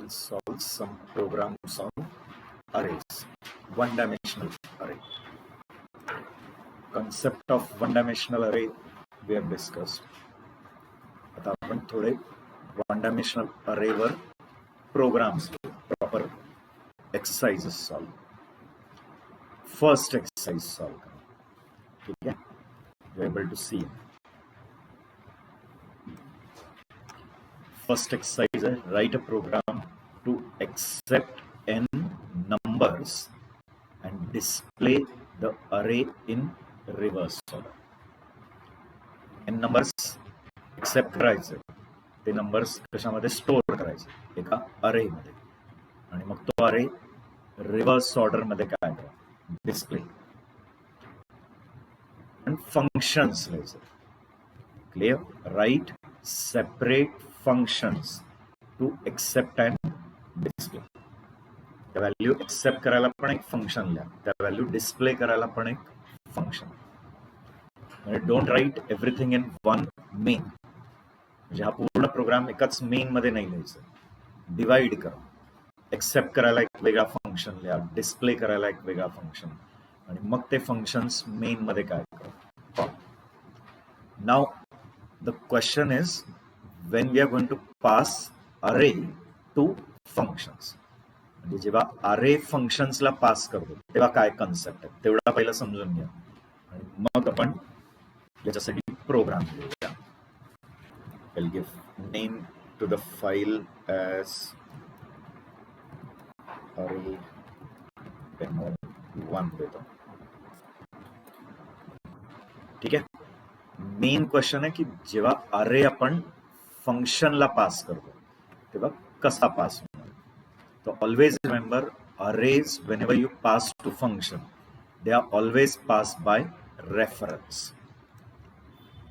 solve some programs on arrays, one-dimensional array. Concept of one-dimensional array we have discussed. आता आपण थोडे one-dimensional array वर programs proper exercises solve. First exercise solve. ठीक है? You are able to see. First exercise is write a program to accept n numbers and display the array in reverse order. n numbers accept करायचे, ते numbers कशामध्ये store करायचे एका अरे मध्ये, आणि मग तो अरे रिव्हर्स ऑर्डर मध्ये काय करा डिस्प्ले. आणि फंक्शन्स लिहायचे. Clear? Right separate functions to accept and display. त्या व्हॅल्यू एक्सेप्ट करायला पण एक फंक्शन लिहा, त्या व्हॅल्यू डिस्प्ले करायला पण एक फंक्शन. म्हणजे don't write everything in one main. म्हणजे हा पूर्ण प्रोग्राम एकाच मेन मध्ये नाही लिहायचा, डिवाइड करा. एक्सेप्ट करायला एक वेगळा फंक्शन लिहा, डिस्प्ले करायला एक वेगळा फंक्शन, आणि मग ते फंक्शन्स मेन मध्ये काय करा. Now the question is when we are going to pass array to functions. म्हणजे जेव्हा array functions ला पास करतो तेव्हा काय कन्सेप्ट आहे तेवढा पहिला समजून घ्या, आणि मग आपण याच्यासाठी प्रोग्राम लिहूया. I'll give name to the file as array demo1 देतो. ठीक आहे. मेन क्वेश्चन आहे की जेव्हा अरे आपण फंक्शनला पास करतो तेव्हा कसा पास होणार. तो always remember arrays whenever you pass to function they are always pass by reference.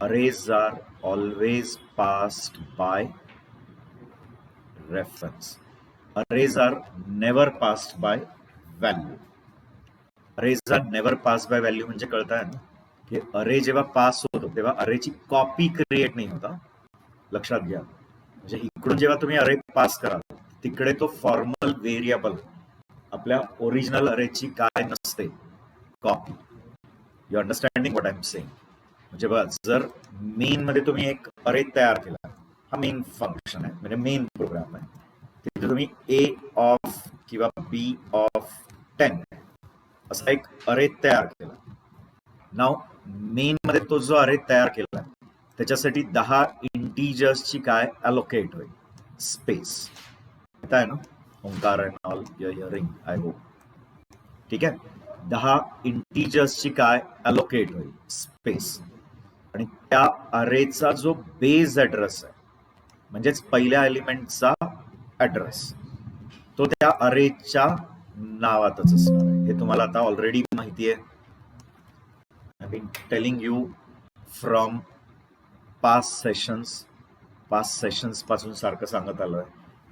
Arrays are always passed by reference. Arrays are never passed by value. Arrays are never passed by value म्हणजे कळताय ना की अरे जेव्हा pass होतो तेव्हा अरेची copy create नाही होता. लक्षात घ्या. म्हणजे इकडून जेव्हा तुम्ही अरे पास कराल तिकडे तो फॉर्मल व्हेरिएबल आपल्या ओरिजिनल अरेची काय नसते, copy. You understanding what I am saying. म्हणजे बघा, जर मेन मध्ये तुम्ही एक अरे तयार केला, हा मेन फंक्शन आहे म्हणजे मेन प्रोग्राम आहे, तिथे तुम्ही ए ऑफ किंवा बी ऑफ 10 असा एक अरे तयार केला. नाव मेन मध्ये तो जो अरे तयार केला त्याच्यासाठी 10 इंटीजर्सची काय अलोकेट होईल, स्पेस. आहे ना Omkar and all your hearing I hope. ठीक आहे. 10 इंटीजर्सची काय अलोकेट होईल, स्पेस. आणि त्या अरेचा जो बेस ऍड्रेस आहे म्हणजेच पहिल्या एलिमेंटचा ऍड्रेस तो त्या अरेच्या नावातच असणार आहे. हे तुम्हाला आता ऑलरेडी माहिती आहे. I been telling you from past sessions पासून सारखं सांगत आलोय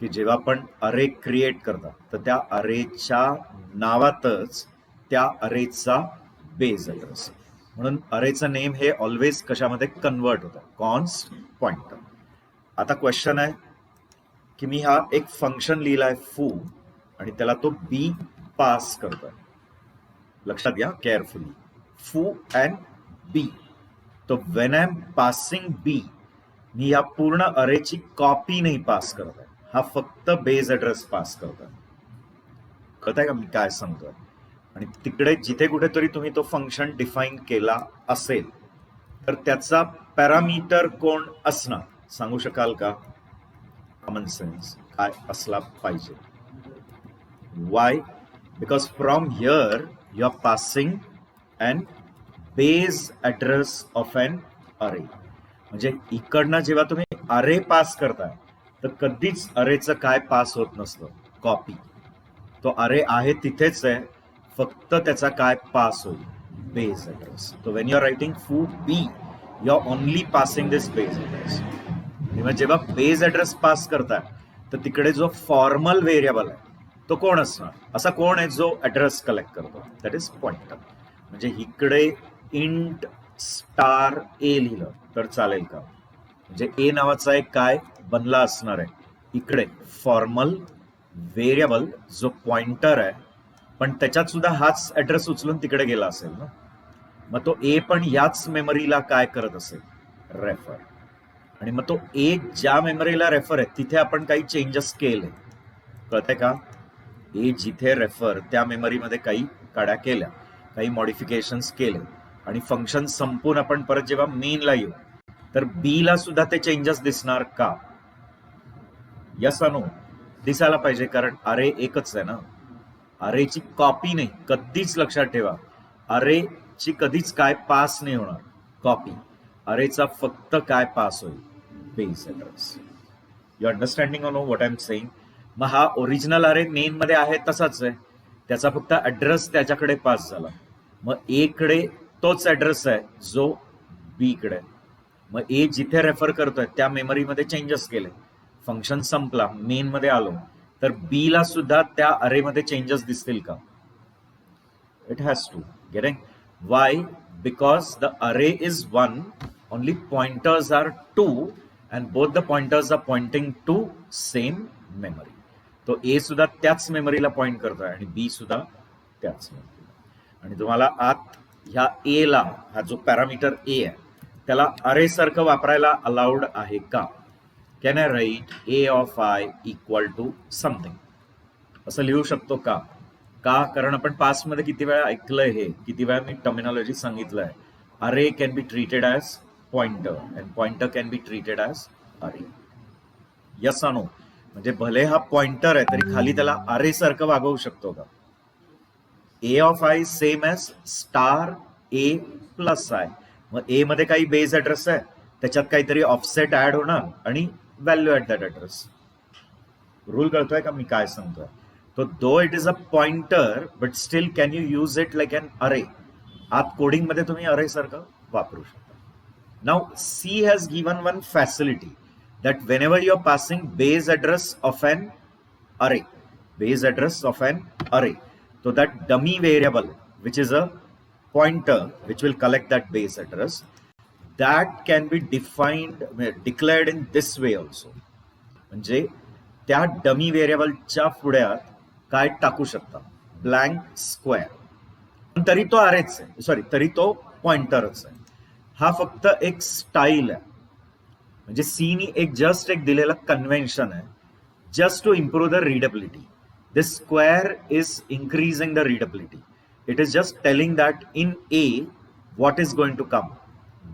की जेव्हा आपण अरे क्रिएट करता तर त्या अरेच्या नावातच त्या अरेचा बेस ऍड्रेस. म्हणून अरेचं नेम हे ऑलवेज कशामध्ये कन्वर्ट होतं, कॉन्स्ट पॉइंटर. आता क्वेश्चन आहे की मी हा एक फंक्शन लिहिलाय फू, आणि त्याला तो बी पास करतोय. लक्षात घ्या केअरफुली, फू अँड बी. तो व्हेन आय एम पासिंग बी, मी या पूर्ण अरेची कॉपी नाही पास करत आहे, हा फक्त बेस ऍड्रेस पास करतोय. कळतंय का मी काय सांगतोय. आणि तिकडे जिथे कुठेतरी तुम्ही तो फंक्शन डिफाईन केला असेल तर त्याचा पॅरामीटर कोण असणार सांगू शकाल का? कॉमन सेन्स काय असला पाहिजे. Why? Because from here you are passing and base address of an array. म्हणजे इकडनं जेव्हा तुम्ही अरे पास करताय तर कधीच अरेचं काय पास होत नसतं, कॉपी. तो अरे आहे तिथेच आहे, फक्त त्याचा काय पास होईल, बेस ऍड्रेस. तो when you are writing foo b you are only passing this base address. जेव्हा बेस ऍड्रेस पास करताय तर तिकडे जो फॉर्मल व्हेरिएबल आहे तो कोण असणार, असा कोण आहे जो ऍड्रेस कलेक्ट करतो, दॅट इज पॉइंटर. म्हणजे इकडे इंट स्टार ए लिहिलं तर चालेल का? म्हणजे ए नावाचा एक काय बनला असणार आहे, इकडे फॉर्मल व्हेरिएबल जो पॉइंटर आहे पण त्याच्यात सुद्धा हाच ऍड्रेस उचलून तिकडे गेला असेल ना, मग तो ए पण याच मेमरीला काय करत असेल, रेफर. आणि मग तो ए ज्या मेमरीला रेफर आहे तिथे आपण काही चेंजेस केले, कळतंय का? ए जिथे रेफर त्या मेमरीमध्ये काही काड्या केल्या, काही मॉडिफिकेशन्स केले आणि फंक्शन संपून आपण परत जेव्हा मेनला येऊ तर बी ला सुद्धा ते चेंजेस दिसणार का? Yes no? दिसायला पाहिजे, कारण अरे एकच आहे ना. अरेची कॉपी नाही, कधीच लक्षात ठेवा. अरेची कधीच काय पास नाही होणार, कॉपी. अरेचा फक्त काय पास होईल, base address. You understanding know what I am saying? मग हा ओरिजिनल अरे मेन मध्ये आहे तसाच आहे, त्याचा फक्त ऍड्रेस त्याच्याकडे पास झाला. मग ए कडे तोच ऍड्रेस आहे जो बी कडे. मग ए जिथे रेफर करतोय त्या मेमरीमध्ये चेंजेस केले, फंक्शन संपला, मेन मध्ये आलो तर बी ला सुद्धा त्या अरेमध्ये चेंजेस दिसतील का? It has to. Getting? Why? Because the array is one, only pointers are two and both the pointers are pointing to same memory. तो ए सुद्धा त्याच मेमरीला पॉइंट करतोय आणि बी सुद्धा त्याच मेमरीला. आणि तुम्हाला आत ह्या ए ला, हा जो पॅरामीटर ए आहे त्याला अरे सारखं वापरायला अलाउड आहे का? Can I write a of i equal to something, असं लिहू शकतो का? का? कारण आपण पास्ट मध्ये किती वेळा ऐकलंय, हे किती वेळा मी टर्मिनॉलॉजी सांगितलंय. अरे can be treated as pointer and pointer can be treated as array. yes or no? म्हणजे भले हा पॉइंटर आहे तरी खाली त्याला अरे सारखं वागवू शकतो का? A of I same as star A plus I. मग ए मध्ये काही बेस ऍड्रेस आहे, त्याच्यात काहीतरी ऑफसेट ऍड होणार आणि value at that address. Rule कळतोय का मी काय सांगतोय? तो though it is a pointer but still can you use it like an array. आत कोडिंग मध्ये तुम्ही अरे सारखं वापरू शकता. Now C has given one facility that whenever you are passing base address of an array, so that dummy variable which is a pointer which will collect that base address, that can be declared in this way also. म्हणजे त्या dummy व्हेरिएबलच्या पुढ्यात काय टाकू शकता, blank square. तरी तो अरेच आहे, sorry तरी तो पॉइंटरच आहे. हा फक्त एक स्टाईल आहे, म्हणजे सीनी जस्ट एक दिलेला कन्व्हेन्शन आहे, just to improve the readability. This square is increasing the readability. It is just telling that in a what is going to come,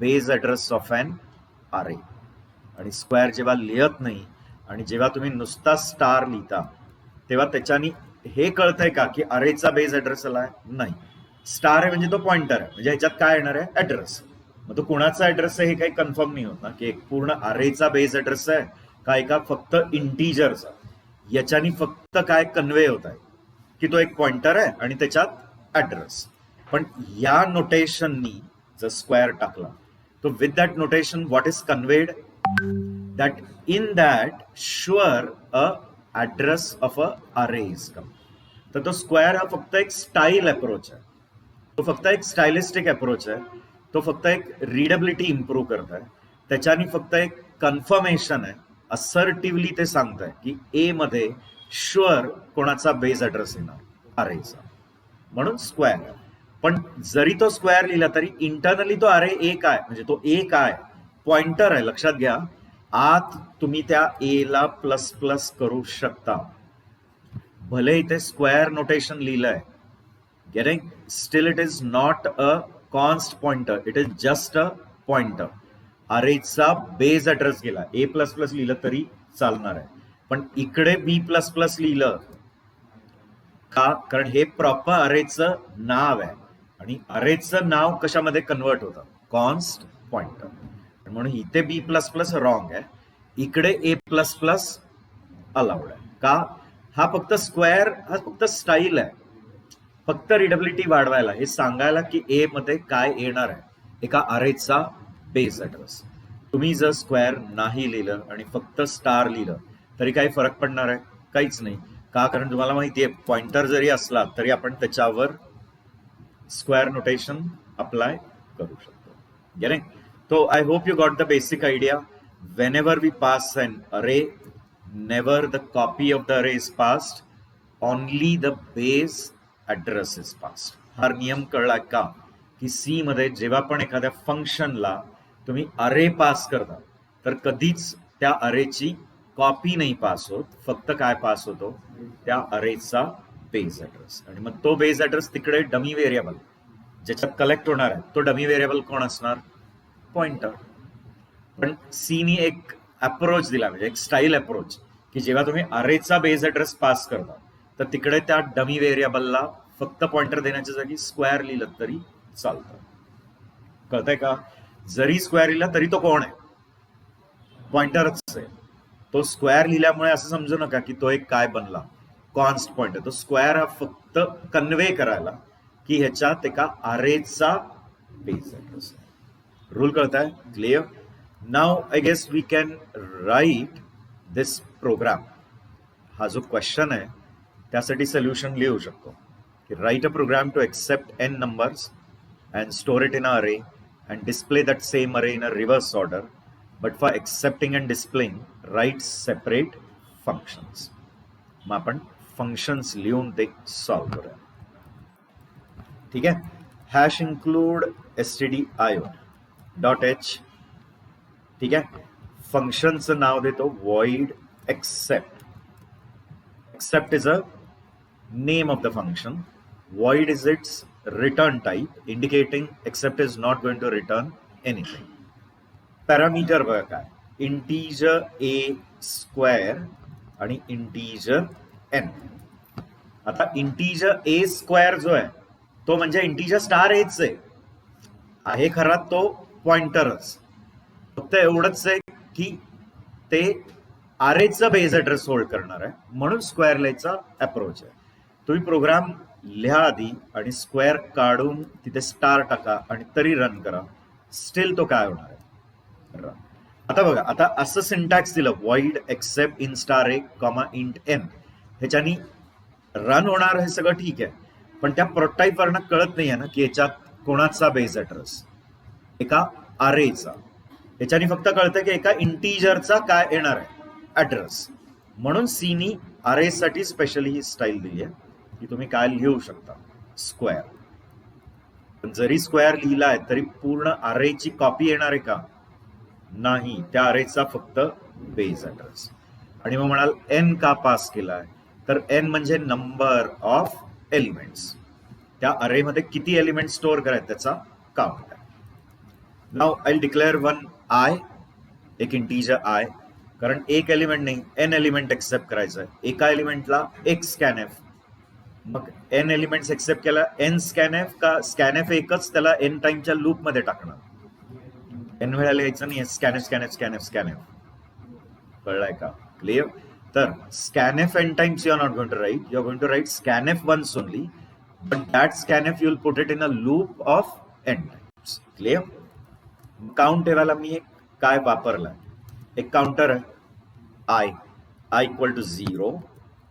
base address of an array. आणि square जेव्हा लिहत नाही आणि जेव्हा तुम्ही नुसता स्टार लिहिता तेव्हा त्याच्यानी हे कळतंय का की अरेचा बेस ऍड्रेस आलाय? नाही. स्टार आहे म्हणजे तो पॉइंटर आहे, म्हणजे ह्याच्यात काय येणार आहे, ऍड्रेस. मग तो कोणाचा ऍड्रेस आहे हे काही कन्फर्म नाही होत ना, की एक पूर्ण अरेचा बेस ऍड्रेस आहे का एका फक्त इंटीजरचा. याच्यानी फक्त काय कन्वे होत आहे की तो एक पॉइंटर आहे आणि त्याच्यात ऍड्रेस. पण या नोटेशननी जर स्क्वेअर टाकला तो with that notation what is conveyed, that in that sure a address of a अरे इज कम. तर तो स्क्वेअर हा फक्त एक स्टाईल अप्रोच आहे, तो फक्त एक स्टायलिस्टिक अप्रोच आहे, तो फक्त एक रीडेबिलिटी इम्प्रूव्ह करत आहे. त्याच्यानी फक्त एक कन्फर्मेशन आहे, असर्टिव्हली ते सांगत आहे की ए मध्ये शुअर कोणाचा बेस ऍड्रेस येणार, अरेचा. म्हणून स्क्वेअर. पण जरी तो स्क्वेअर लिहिला तरी इंटरनली तो अरे ए काय, म्हणजे तो ए काय, पॉइंटर आहे. लक्षात घ्या, आत तुम्ही त्या ए ला प्लस प्लस करू शकता, भले इथे स्क्वेअर नोटेशन लिहिलंय. Getting? Still it is not a const pointer, it is just a pointer. अरेचा बेस ऍड्रेस गेला, ए प्लस प्लस लिहिलं तरी चालणार आहे. पण इकडे बी प्लस प्लस लिहिलं का? कारण हे प्रॉपर अरेचं नाव आहे आणि अरेचं नाव कशामध्ये कन्वर्ट होतं, कॉन्स्ट पॉइंटर. म्हणून इथे बी प्लस प्लस रॉंग आहे, इकडे ए प्लस प्लस अलाउड आहे. का? हा फक्त स्क्वेअर, हा फक्त स्टाईल आहे, फक्त रीडेबिलिटी वाढवायला, हे सांगायला की ए मध्ये काय येणार आहे, एका अरेचा बेस ऍड्रेस. तुम्ही जर स्क्वेअर नाही लिहिलं आणि फक्त स्टार लिहिलं तरी काही फरक पडणार आहे? काहीच नाही. का? कारण तुम्हाला माहिती आहे पॉइंटर जरी असला तरी आपण त्याच्यावर स्क्वेअर नोटेशन अप्लाय करू शकतो. Getting? So I hope you got the basic idea. Whenever we pass an array, never the copy of the array is passed, only the base address is passed. हा नियम कळला का की C मध्ये जेव्हा पण एखाद्या फंक्शनला तुम्ही अरे पास करता तर कधीच त्या अरेची कॉपी नाही पास होत, फक्त काय पास होतो, त्या अरेचा बेस ऍड्रेस. आणि मग तो बेस ऍड्रेस तिकडे डमी व्हेरिएबल ज्याच्यात कलेक्ट होणार आहे तो डमी व्हेरिएबल कोण असणार, पॉइंटर. पण सीनी एक अप्रोच दिला, म्हणजे एक स्टाईल अप्रोच, की जेव्हा तुम्ही अरेचा बेस ऍड्रेस पास करता तर तिकडे त्या डमी व्हेरिएबलला फक्त पॉइंटर देण्याच्या जागी स्क्वेअर लिहिलं तरी चालतं. कळतंय का? जरी स्क्वेअर लिहिला तरी तो कोण आहे, पॉइंटरच आहे. तो स्क्वेअर लिहिल्यामुळे असं समजू नका की तो एक काय बनला, कॉन्स्ट पॉइंटर. तो स्क्वेअर हा फक्त कन्वे करायला की ह्याच्यात एका अरेचा बेस ऍड्रेस आहे. रूल कळताय? Clear? Now I guess we can write this program. हा जो क्वेश्चन आहे त्यासाठी सोल्युशन लिहू शकतो की write a program to accept n numbers and store it in an array and display that same array in a reverse order, but for accepting and displaying write separate functions. मग आपण functions लिहून ते solve करूया. ठीक आहे. Hash include stdio dot h. ठीक आहे. फंक्शनचं नाव देतो void accept. Accept is a name of the function. Void is its return type, indicating accept is not going to return anything. Parameter बघा काय, integer a square आणि integer n. आता integer a square जो आहे तो म्हणजे integer star H आहे खरा तो पॉइंटरच, फक्त एवढंच आहे की ते अरेचा बेस ऍड्रेस होल्ड करणार आहे, म्हणून स्क्वेअर लिहायचा अप्रोच आहे. तुम्ही प्रोग्राम लिहा आधी आणि स्क्वेअर काढून तिथे स्टार टाका आणि तरी रन करा, स्टील तो काय होणार आहे, रन. आता बघा, आता असं सिंटॅक्स दिलं void accept int star a comma int n, ह्याच्यानी रन होणार हे सगळं ठीक आहे, पण त्या प्रोटोटाइप वरनं कळत नाही आहे ना की याच्यात कोणाचा बेस ऍड्रेस, एका अरेचा. याच्यानी फक्त कळतं की एका इंटीजरचा काय येणार आहे ऍड्रेस, म्हणून सीनी अरे साठी स्पेशली ही स्टाईल दिली आहे की तुम्ही काय लिहू शकता, स्क्वेअर. पण जरी स्क्वेअर लिहिलाय तरी पूर्ण अरेची कॉपी येणार आहे का, नाही, त्या अरेचा फक्त बेस ऍड्रेस. आणि मग म्हणाल एन का पास केलाय, तर एन म्हणजे नंबर ऑफ एलिमेंट्स, त्या अरेमध्ये किती एलिमेंट स्टोअर करायचे त्याचा काउंट आहे. Now I declare one I, एक इंटीजर आय, कारण एक एलिमेंट नाही एन एलिमेंट एक्सेप्ट करायचं आहे, एका एलिमेंटला एक स्कॅनएफ. मग एन एलिमेंट्स एक्सेप्ट केला, एन स्कॅनएफ का स्कॅनएफ एकच त्याला एन टाइमच्या लूप मध्ये टाकणार, एन वेळा लिहायचं नाही, स्कॅनएफ स्कॅनएफ स्कॅनएफ स्कॅनएफ. कळलाय का? क्लिअर? तर scanf n times you are not going to write, you are going to write scanf once only, but that scanf you will put it in a loop of n times. Clear? Count ठेवायला मी एक काय वापरलाय, एक counter आहे i, i equal to 0,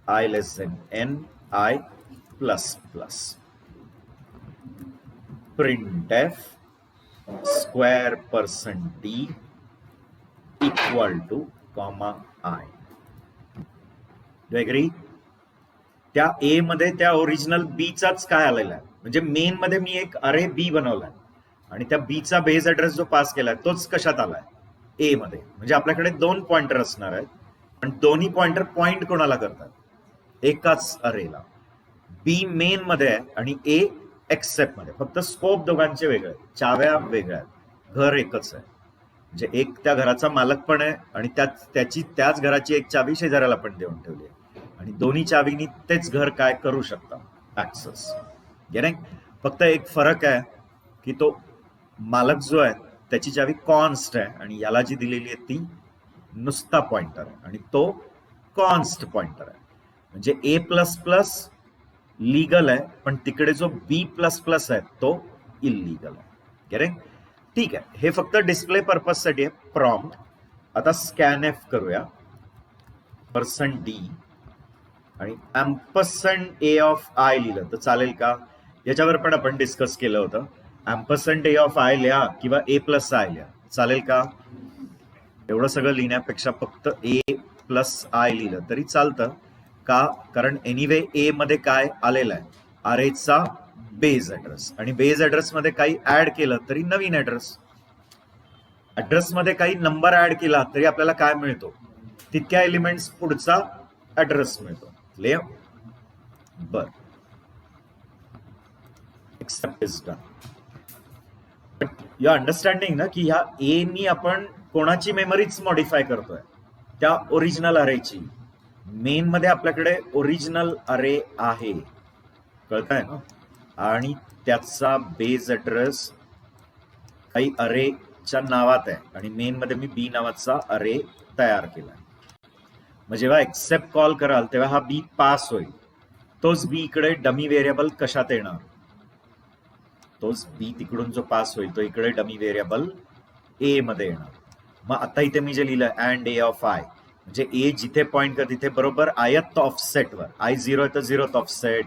i less than n, i plus plus. printf square % d equal to comma I. Do you agree? त्या ए मध्ये त्या ओरिजिनल बी चाच काय आलेला आहे, म्हणजे मेन मध्ये मी एक अरे बी बनवलाय आणि त्या बी चा बेस ऍड्रेस जो पास केलाय तोच कशात आलाय, ए मध्ये. म्हणजे आपल्याकडे दोन पॉइंटर असणार आहेत, पण दोन्ही पॉइंटर पॉइंट कोणाला करतात, एकाच अरेला. बी मेन मध्ये आहे आणि ए एक्सेप्ट मध्ये, फक्त स्कोप दोघांचे वेगळे, चाव्या वेगळ्या आहेत, घर एकच आहे. म्हणजे एक त्या घराचा मालक पण आहे आणि त्याच घराची एक चावी शेजाऱ्याला पण देऊन ठेवली आहे आणि दोन्ही चावीनी तेच घर काय करू शकता, ऍक्सेस. नाही, फक्त एक फरक आहे की तो मालक जो आहे त्याची चावी कॉन्स्ट आहे आणि याला जी दिलेली आहे ती नुसता पॉइंटर आहे आणि तो कॉन्स्ट पॉइंटर आहे. म्हणजे ए प्लस प्लस लीगल आहे, पण तिकडे जो बी प्लस प्लस आहे तो इलिगल आहे. करेक्ट? ठीक आहे, हे फक्त डिस्प्ले पर्पज साठी आहे, प्रॉम्प्ट. आता स्कॅनएफ करूया, %d आणि एम्परसँड ए ऑफ आय लिहिलं तर चालेल का, याच्यावर पण आपण डिस्कस केलं होतं. एम्परसँड ए ऑफ आय लिहा किंवा ए प्लस आय लिहा, चालेल का? एवढं सगळं लिहिण्यापेक्षा फक्त ए प्लस आय लिहिलं तरी चालतं का, कारण एनिवे ए मध्ये काय आलेलं आहे, अरेचा बेस ऍड्रेस, आणि बेस ऍड्रेस मध्ये काही ऍड केलं तरी नवीन ऍड्रेस. ऍड्रेस मध्ये काही नंबर ऍड केला तरी आपल्याला काय मिळतो, तितक्या एलिमेंट्स पुढचा ऍड्रेस मिळतो. क्लिअर? बर, accept is done. You understanding ना की ह्या ए नी आपण कोणाची मेमरीच मॉडिफाय करतोय, त्या ओरिजिनल अरेची. मेन मध्ये आपल्याकडे ओरिजिनल अरे आहे, कळतंय ना, आणि त्याचा बेस ऍड्रेस काही अरेच्या नावात आहे, आणि मेन मध्ये मी बी नावाचा अरे तयार केला. मग जेव्हा एक्सेप्ट कॉल कराल तेव्हा हा बी पास होईल. तोच बी इकडे डमी व्हेरिएबल कशात येणार, तोच बी तिकडून जो पास होईल तो इकडे डमी व्हेरिएबल ए मध्ये येणार. मग आता इथे मी जे लिहिलं अँड ए ऑफ आय, म्हणजे ए जिथे पॉइंट कर तिथे बरोबर आयत ऑफसेटवर, आय 0 आहे तर 0th offset,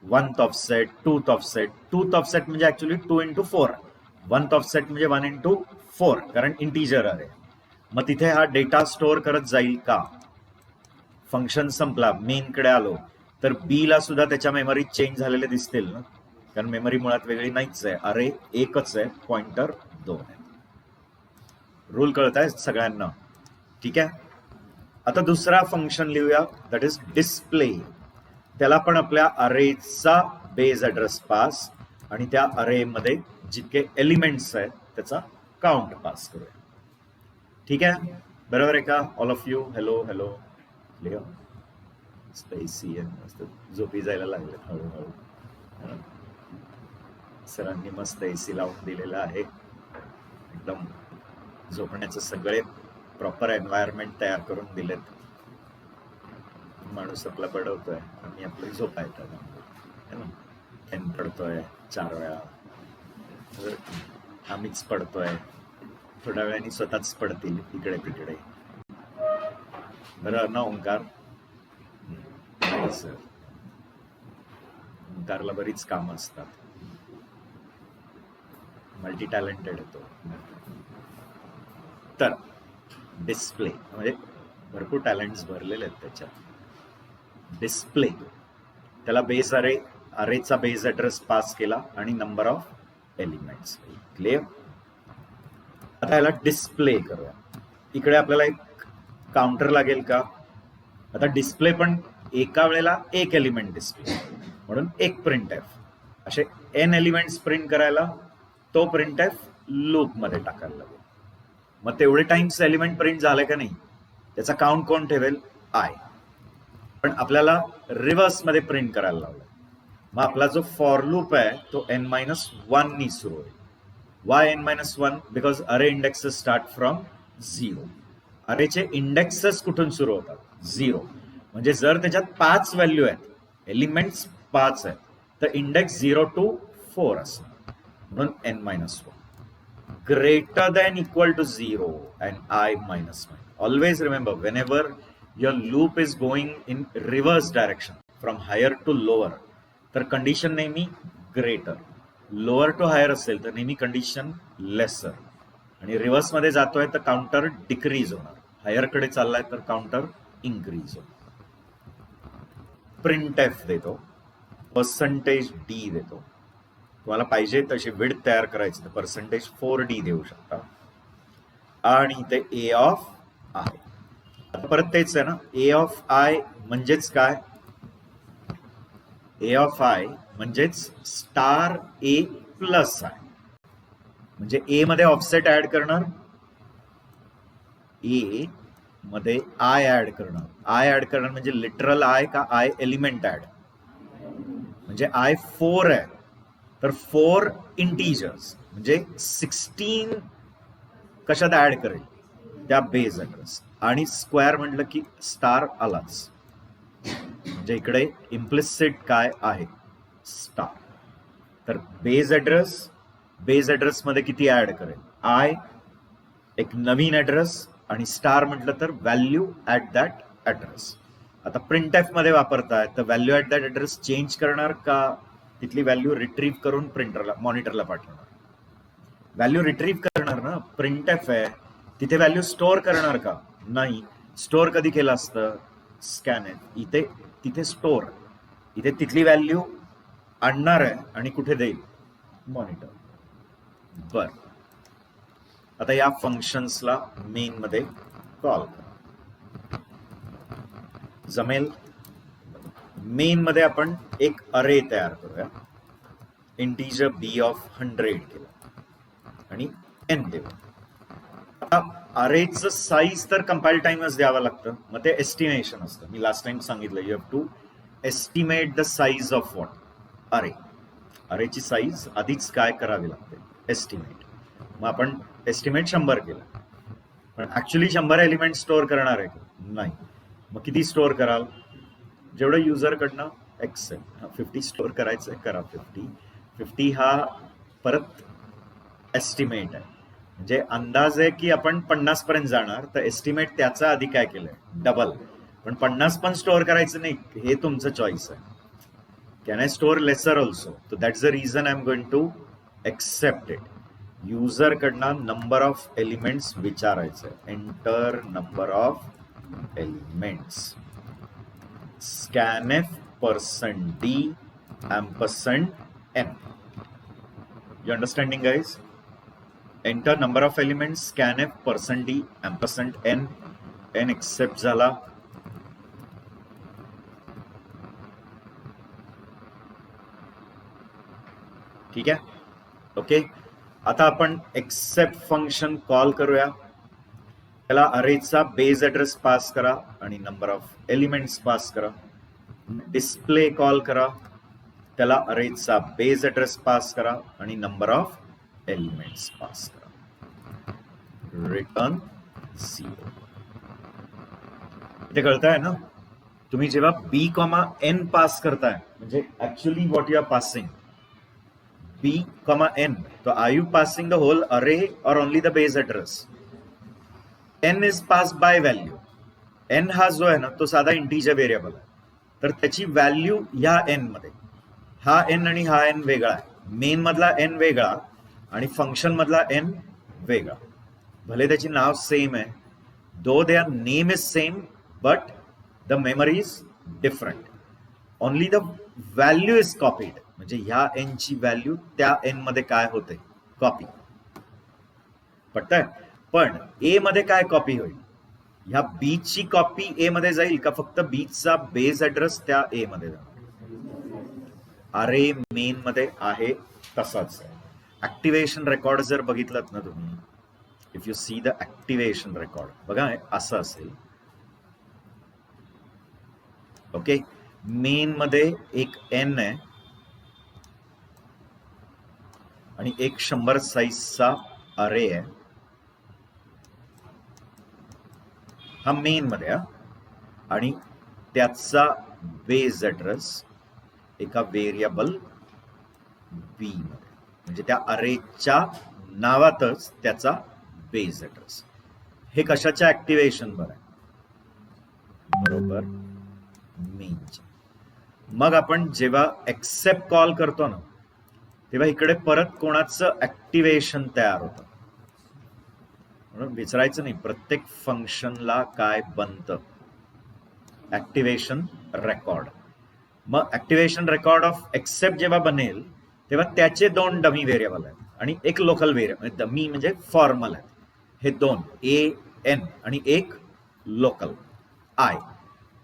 1th offset, 2th offset. 2th offset म्हणजे ऍक्च्युअली 2 into 4, 1th ऑफसेट म्हणजे 1 into 4, कारण इंटिजर आहे. मग तिथे हा डेटा स्टोअर करत जाईल का. फंक्शन संपला, मेन कडे आलो तर बी ला सुद्धा त्याच्या मेमरीत चेंज झालेले दिसतील ना, कारण मेमरी मुळात वेगळी नाहीच आहे, अरे एकच आहे, पॉइंटर 2 आहे. रूल कळताय सगळ्यांना? ठीक आहे. आता दुसरा फंक्शन लिहूया, दॅट इज डिस्प्ले. त्याला पण आपल्या अरेचा बेस ऍड्रेस पास आणि त्या अरे मध्ये जितके एलिमेंट्स आहेत त्याचा काउंट पास करूया. ठीक आहे, बरोबर आहे का all of you? Hello hello, clear? स्पेसी मस्त झोपी जायला लागले हळूहळू. सरांनी मस्त एसी लावून दिलेला आहे, एकदम झोपण्याचे सगळे प्रॉपर एन्व्हायरमेंट तयार करून दिलेत. माणूस आपला पडवतोय आणि आपली झोपायचं ना, फॅन पडतोय 4 वेळा, आम्हीच पडतोय, थोड्या वेळाने स्वतःच पडतील इकडे तिकडे. बरं ना ओंकार? सर, ओंकारला बरीच कामं असतात, मल्टी टॅलेंटेड आहे तो. तर डिस्प्ले म्हणजे भरपूर टॅलेंट्स भरलेले आहेत त्याच्यात. डिस्प्ले, त्याला बेस अरेचा बेस ऍड्रेस पास केला आणि नंबर ऑफ एलिमेंट्स. क्लिअर? आता याला डिस्प्ले करूया. इकडे आपल्याला एक काउंटर लागेल का. आता डिस्प्ले पण एका वेळेला एक एलिमेंट डिस्प्ले, म्हणून एक प्रिंट एफ. असे एन एलिमेंट्स प्रिंट करायला तो प्रिंट एफ लूप मध्ये टाकायला लागेल. मग तेवढे टाइम्स एलिमेंट प्रिंट झाले का नाही त्याचा काउंट कोण ठेवेल, आय. पण आपल्याला रिव्हर्स मध्ये प्रिंट करायला लावलं. मग आपला जो फॉर लूप आहे तो n-1 नी सुरू होईल. Y n-1? बिकॉज अरे इंडेक्सेस स्टार्ट फ्रॉम 0. अरेचे इंडेक्सेस कुठून सुरू होतात, 0. म्हणजे जर त्याच्यात 5 व्हॅल्यू आहेत, एलिमेंट्स 5 आहेत, तर इंडेक्स 0 to 4 असणार, म्हणून n-1. greater than equal to 0 and i-1. Always remember, whenever your loop is going in reverse direction from higher to lower, तर कंडिशन नेहमी ग्रेटर. लोअर टू हायर असेल तर नेहमी कंडिशन लेसर. आणि रिव्हर्स मध्ये जातोय तर काउंटर डिक्रीज होणार, हायर कडे चाललाय तर काउंटर इन्क्रीज होणार. प्रिंट एफ देतो, %d देतो. तुम्हाला पाहिजे तशी विड्थ तयार करायची तर %4d देऊ शकता. आणि ते ए ऑफ आय. आता परत तेच आहे ना, ए ऑफ आय म्हणजेच काय, ए ऑफ आय म्हणजेच स्टार ए प्लस आय. म्हणजे ए मध्ये ऑफसेट ऍड करणार, ए मध्ये आय ऍड करणार. आय ऍड करणार म्हणजे लिटरल आय का आय एलिमेंट ऍड. म्हणजे आय 4 आहे तर 4 इंटिजर्स म्हणजे 16 कशात ऍड करेल, त्या बेस ऍड्रेस. आणि स्क्वेअर म्हटलं की स्टार आलाच, म्हणजे इकडे इम्प्लिसिट काय आहे, स्टार. तर बेस ऍड्रेस मध्ये किती ऍड करेल, आय, एक नवीन ऍड्रेस, आणि स्टार म्हटलं तर व्हॅल्यू ऍट दॅट ऍड्रेस. आता प्रिंट एफ मध्ये वापरताय तर value at that address change करणार का तिथली व्हॅल्यू रिट्रीव्ह करून प्रिंटरला मॉनिटरला पाठवणार. व्हॅल्यू रिट्रीव्ह करणार ना, प्रिंट एफ आहे तिथे व्हॅल्यू स्टोअर करणार का नाही. स्टोअर कधी केलं असतं? स्कॅनएफ इथे तिथे स्टोअर, इथे तिथली व्हॅल्यू आणणार आहे आणि कुठे देईल? मॉनिटर. बर, आता या फंक्शन्सला मेन मध्ये कॉल करा. जमेल? मेन मध्ये आपण एक अरे तयार करूया. इंटीजर बी ऑफ 100 केला आणि एन देऊ. आता अरेचं साईज तर कंपाईल टाइमच द्यावं लागतं, मग ते एस्टिमेशन असतं. मी लास्ट टाइम सांगितलं, you have to estimate the size of what? Array. अरेची साईज आधीच काय करावी लागते? एस्टिमेट. मग आपण एस्टिमेट 100 केला, पण ऍक्च्युली 100 एलिमेंट स्टोअर करणार आहे का? नाही. मग किती स्टोअर कराल? जेवढं युजरकडनं एक्सेप्ट. 50 स्टोअर करायचंय, करा 50 हा परत एस्टिमेट आहे, म्हणजे अंदाज आहे की आपण 50 पर्यंत जाणार, तर एस्टिमेट त्याचा आधी काय केलंय? डबल. पण 50 पण स्टोअर करायचं नाही, हे तुमचं चॉईस आहे. Can I store lesser also? तर that's the reason I am going to accept it. User कडनं नंबर ऑफ एलिमेंट्स विचारायचं. Enter number of elements. scanf %d %n. You understanding, guys? Enter number of elements, scanf %d %n. n accept झाला. ठीक आहे. Okay, आता आपण accept function call करूया. त्याला अरेचा base address pass करा आणि नंबर ऑफ एलिमेंट्स पास करा. डिस्प्ले कॉल करा, त्याला अरेचा बेस ऍड्रेस पास करा आणि नंबर ऑफ एलिमेंट्स पास करा. रिटर्न 0. इथे कळतंय ना? तुम्ही जेव्हा बी कॉमा एन पास करताय, म्हणजे actually what you are passing b comma n, तो are you passing the whole array or only the base address? n is pass by value. n हा जो आहे ना, तो साधा इंटीजर व्हेरिएबल आहे, तर त्याची व्हॅल्यू ह्या n मध्ये, हा n आणि हा n वेगळा आहे. मेन मधला n वेगळा आणि फंक्शन मधला n वेगळा. भले त्याची नाव सेम आहे, though their name is same, but the memory is different. Only the value is copied, म्हणजे ह्या n ची व्हॅल्यू त्या n मध्ये काय होते? कॉपी. पटतंय? पण ए मध्ये काय कॉपी होईल? ह्या बी ची कॉपी ए मध्ये जाईल का फक्त बी चा बेस ऍड्रेस त्या ए मध्ये जाईल? अरे मेन मध्ये आहे तसाच आहे. ऍक्टिव्हेशन रेकॉर्ड जर बघितलं ना तुम्ही, if you see the activation record, बघा असं असेल. ओके, मेन मध्ये एक एन आहे आणि एक 100 साईजचा अरे आहे. हा मेन मध्ये आणि त्याचा बेस ऍड्रेस एका व्हेरिएबल बी मध्ये, म्हणजे त्या अरेच्या नावातच त्याचा बेस ऍड्रेस. हे कशाच्या ऍक्टिव्हेशन वर आहे? बरोबर, मेनच्या. मग आपण जेव्हा एक्सेप्ट कॉल करतो ना, तेव्हा इकडे परत कोणाचं ऍक्टिव्हेशन तयार होतं? म्हणून विचारायचं नाही प्रत्येक फंक्शनला काय बनतं? Activation record. मग ऍक्टिव्हेशन रेकॉर्ड ऑफ एक्सेप्ट जेव्हा बनेल, तेव्हा त्याचे 2 डमी व्हेरिएबल आहेत आणि एक लोकल व्हेरिएबल. डमी म्हणजे फॉर्मल आहे. हे 2 ए एन आणि एक लोकल आय.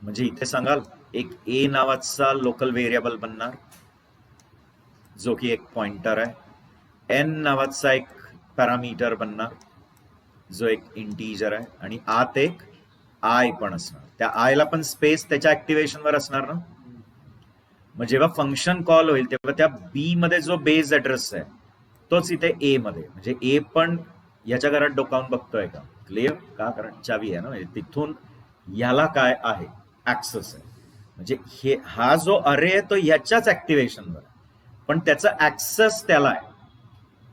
म्हणजे इथे सांगाल एक ए नावाचा लोकल व्हेरिएबल बनणार, जो की एक पॉइंटर आहे. एन नावाचा एक पॅरामीटर बनणार, जो एक इंटीजर आहे, आणि आत एक आय पण असणार. त्या आयला पण स्पेस त्याच्या ऍक्टिव्हेशन वर असणार ना. मग जेव्हा फंक्शन कॉल होईल तेव्हा त्या बी मध्ये जो बेस ऍड्रेस आहे तोच इथे ए मध्ये, म्हणजे ए पण याच्या घरात डोकावून बघतोय का? क्लिअर का? कारण चावी आहे ना, म्हणजे तिथून याला काय आहे? ऍक्सेस आहे. म्हणजे हे हा जो अरे आहे तो याच्याच ऍक्टिव्हेशनवर आहे, पण त्याचा ऍक्सेस त्याला आहे.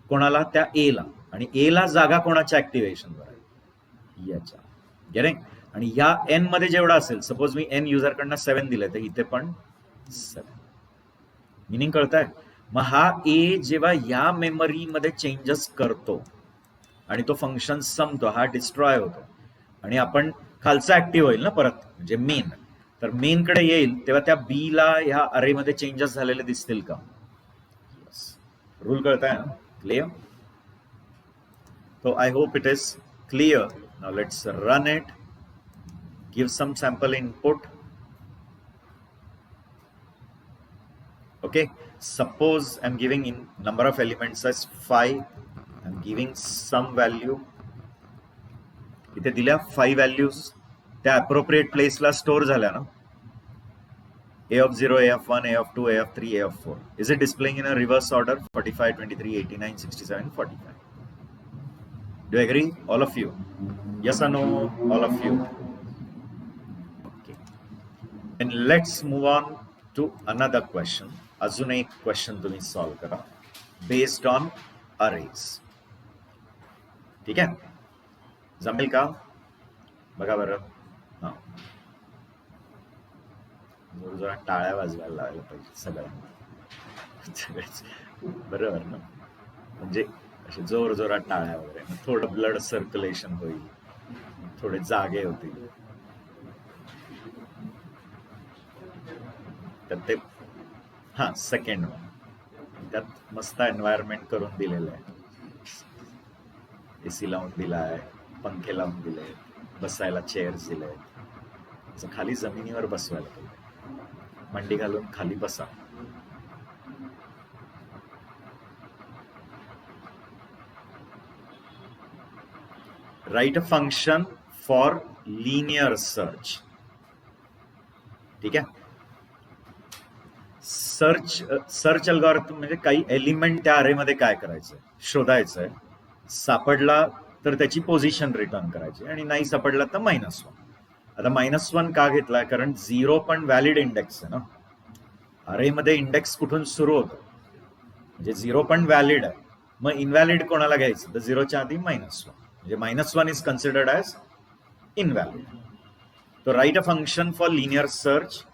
कोणाला? त्या ए ला. आणि ए ला जागा कोणाच्या ऍक्टिव्हेशनवर आहे? याच्या. गेटिंग? आणि या एन मध्ये जेवढा असेल, सपोज मी एन युजर कडनं 7 दिले, तर इथे पण 7. मिनिंग कळतंय? मग हा ए जेव्हा या मेमरी मध्ये चेंजेस करतो आणि तो फंक्शन संपतो, हा डिस्ट्रॉय होतो, आणि आपण खालचा ऍक्टिव्ह होईल ना परत, म्हणजे मेन. तर मेन कडे येईल तेव्हा त्या बी ला ह्या अरे मध्ये चेंजेस झालेले दिसतील का? रूल कळताय ना? Clear? So I hope it is clear. Now let's run it. Give some sample input. Okay. Suppose I'm giving in number of elements as 5. I'm giving some value. इथे दिल्या 5 values. त्या appropriate place ला store झाल्या ना? A of 0, A of 1, A of 2, A of 3, A of 4. Is it displaying in a reverse order? 45, 23, 89, 67, 45. Do you agree? All of you? Yes or no? All of you? Okay. And let's move on to another question. अजून एक question तुम्ही solve करा based on arrays. ठीक आहे? जमेल का? बघा बरं. हा, जरा टाळ्या वाजवायला लावायला पाहिजे सगळ्यांना. बरोबर ना? म्हणजे असे जोर जोरात टाळ्या वगैरे, थोडं ब्लड सर्क्युलेशन होईल, थोडे जागे होतील. तर ते हा सेकंड वन, त्यात मस्त एन्व्हायरमेंट करून दिलेलं आहे. एसी लावून दिला आहे, पंखे लावून दिले, बसायला चेअर्स दिले. खाली जमिनीवर बसवायला पाहिजे, मांडी घालून खाली बसा. Right a function for linear search. ठीक आहे? सर्च अल्गोरिथम म्हणजे काही एलिमेंट त्या अरेमध्ये काय करायचं, शोधायचंय. सापडला तर त्याची पोझिशन रिटर्न करायची, आणि नाही सापडला तर -1. आता -1 का घेतलाय? कारण 0 पण व्हॅलिड इंडेक्स आहे ना. अरेमध्ये इंडेक्स कुठून सुरू होतो, म्हणजे 0 पण व्हॅलिड आहे. मग इनव्हॅलिड कोणाला घ्यायचं? तर 0च्या आधी -1, म्हणजे -1 इज कन्सिडर्ड ॲज इनव्हॅलिड. तो right a function for linear search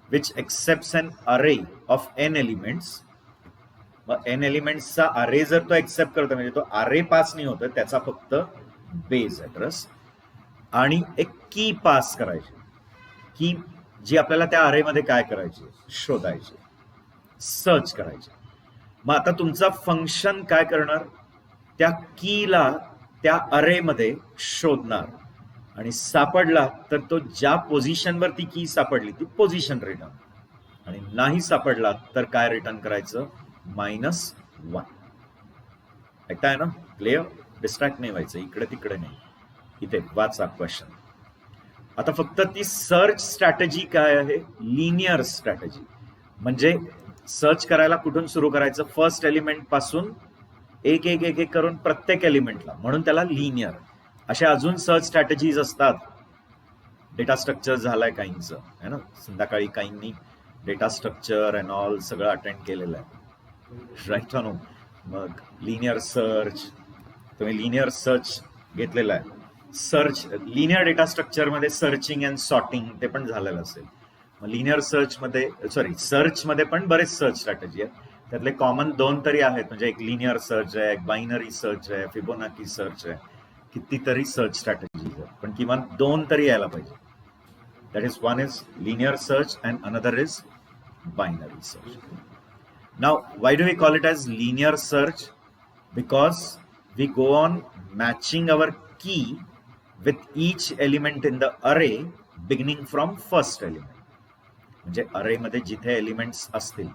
which accepts an array of n elements. मग n एलिमेंट्सचा अरे जर तो एक्सेप्ट करतो, म्हणजे तो अरे पास नाही होत, त्याचा फक्त बेस ऍड्रेस आणि एक की पास करायची, की जी आपल्याला त्या अरेमध्ये काय करायची, शोधायची, सर्च करायची. मग आता तुमचा फंक्शन काय करणार? त्या कीला त्या अरेमध्ये शोधणार, आणि सापडला तर तो ज्या पोझिशनवर ती की सापडली ती पोझिशन रिटर्न, आणि नाही सापडला तर काय रिटर्न करायचं? -1. ऐकताय ना? क्लिअर? डिस्ट्रॅक्ट नाही व्हायचं, इकडे तिकडे नाही. इथे वाचा क्वेश्चन. आता फक्त ती सर्च स्ट्रॅटेजी काय आहे? Linear strategy. म्हणजे सर्च करायला कुठून सुरू करायचं? फर्स्ट एलिमेंट पासून एक एक एक एक करून प्रत्येक एलिमेंटला, म्हणून त्याला लिनियर. अशा अजून सर्च स्ट्रॅटेजीज असतात. डेटा स्ट्रक्चर झालाय काहींचं, है ना? संध्याकाळी काहींनी डेटा स्ट्रक्चर अँड ऑल सगळं अटेंड केलेलं आहे, राईट नो? मग लिनियर सर्च, तुम्ही लिनियर सर्च घेतलेला आहे. सर्च लिनियर डेटा स्ट्रक्चरमध्ये सर्चिंग अँड सॉर्टिंग ते पण झालेलं असेल. मग लिनियर सर्चमध्ये, सर्चमध्ये पण बरेच सर्च स्ट्रॅटेजी आहेत. त्यातले कॉमन 2 तरी आहेत, म्हणजे एक लिनियर सर्च आहे, एक बायनरी सर्च आहे, फिबोनाची सर्च आहे, कितीतरी सर्च स्ट्रॅटेजीज आहेत, पण किमान 2 तरी यायला पाहिजे. That is, one is linear search and another is binary search. Now why do we call it as linear search? Because we go on matching our key with each element in the array beginning from first element. म्हणजे अरेमध्ये जिथे elements असतील,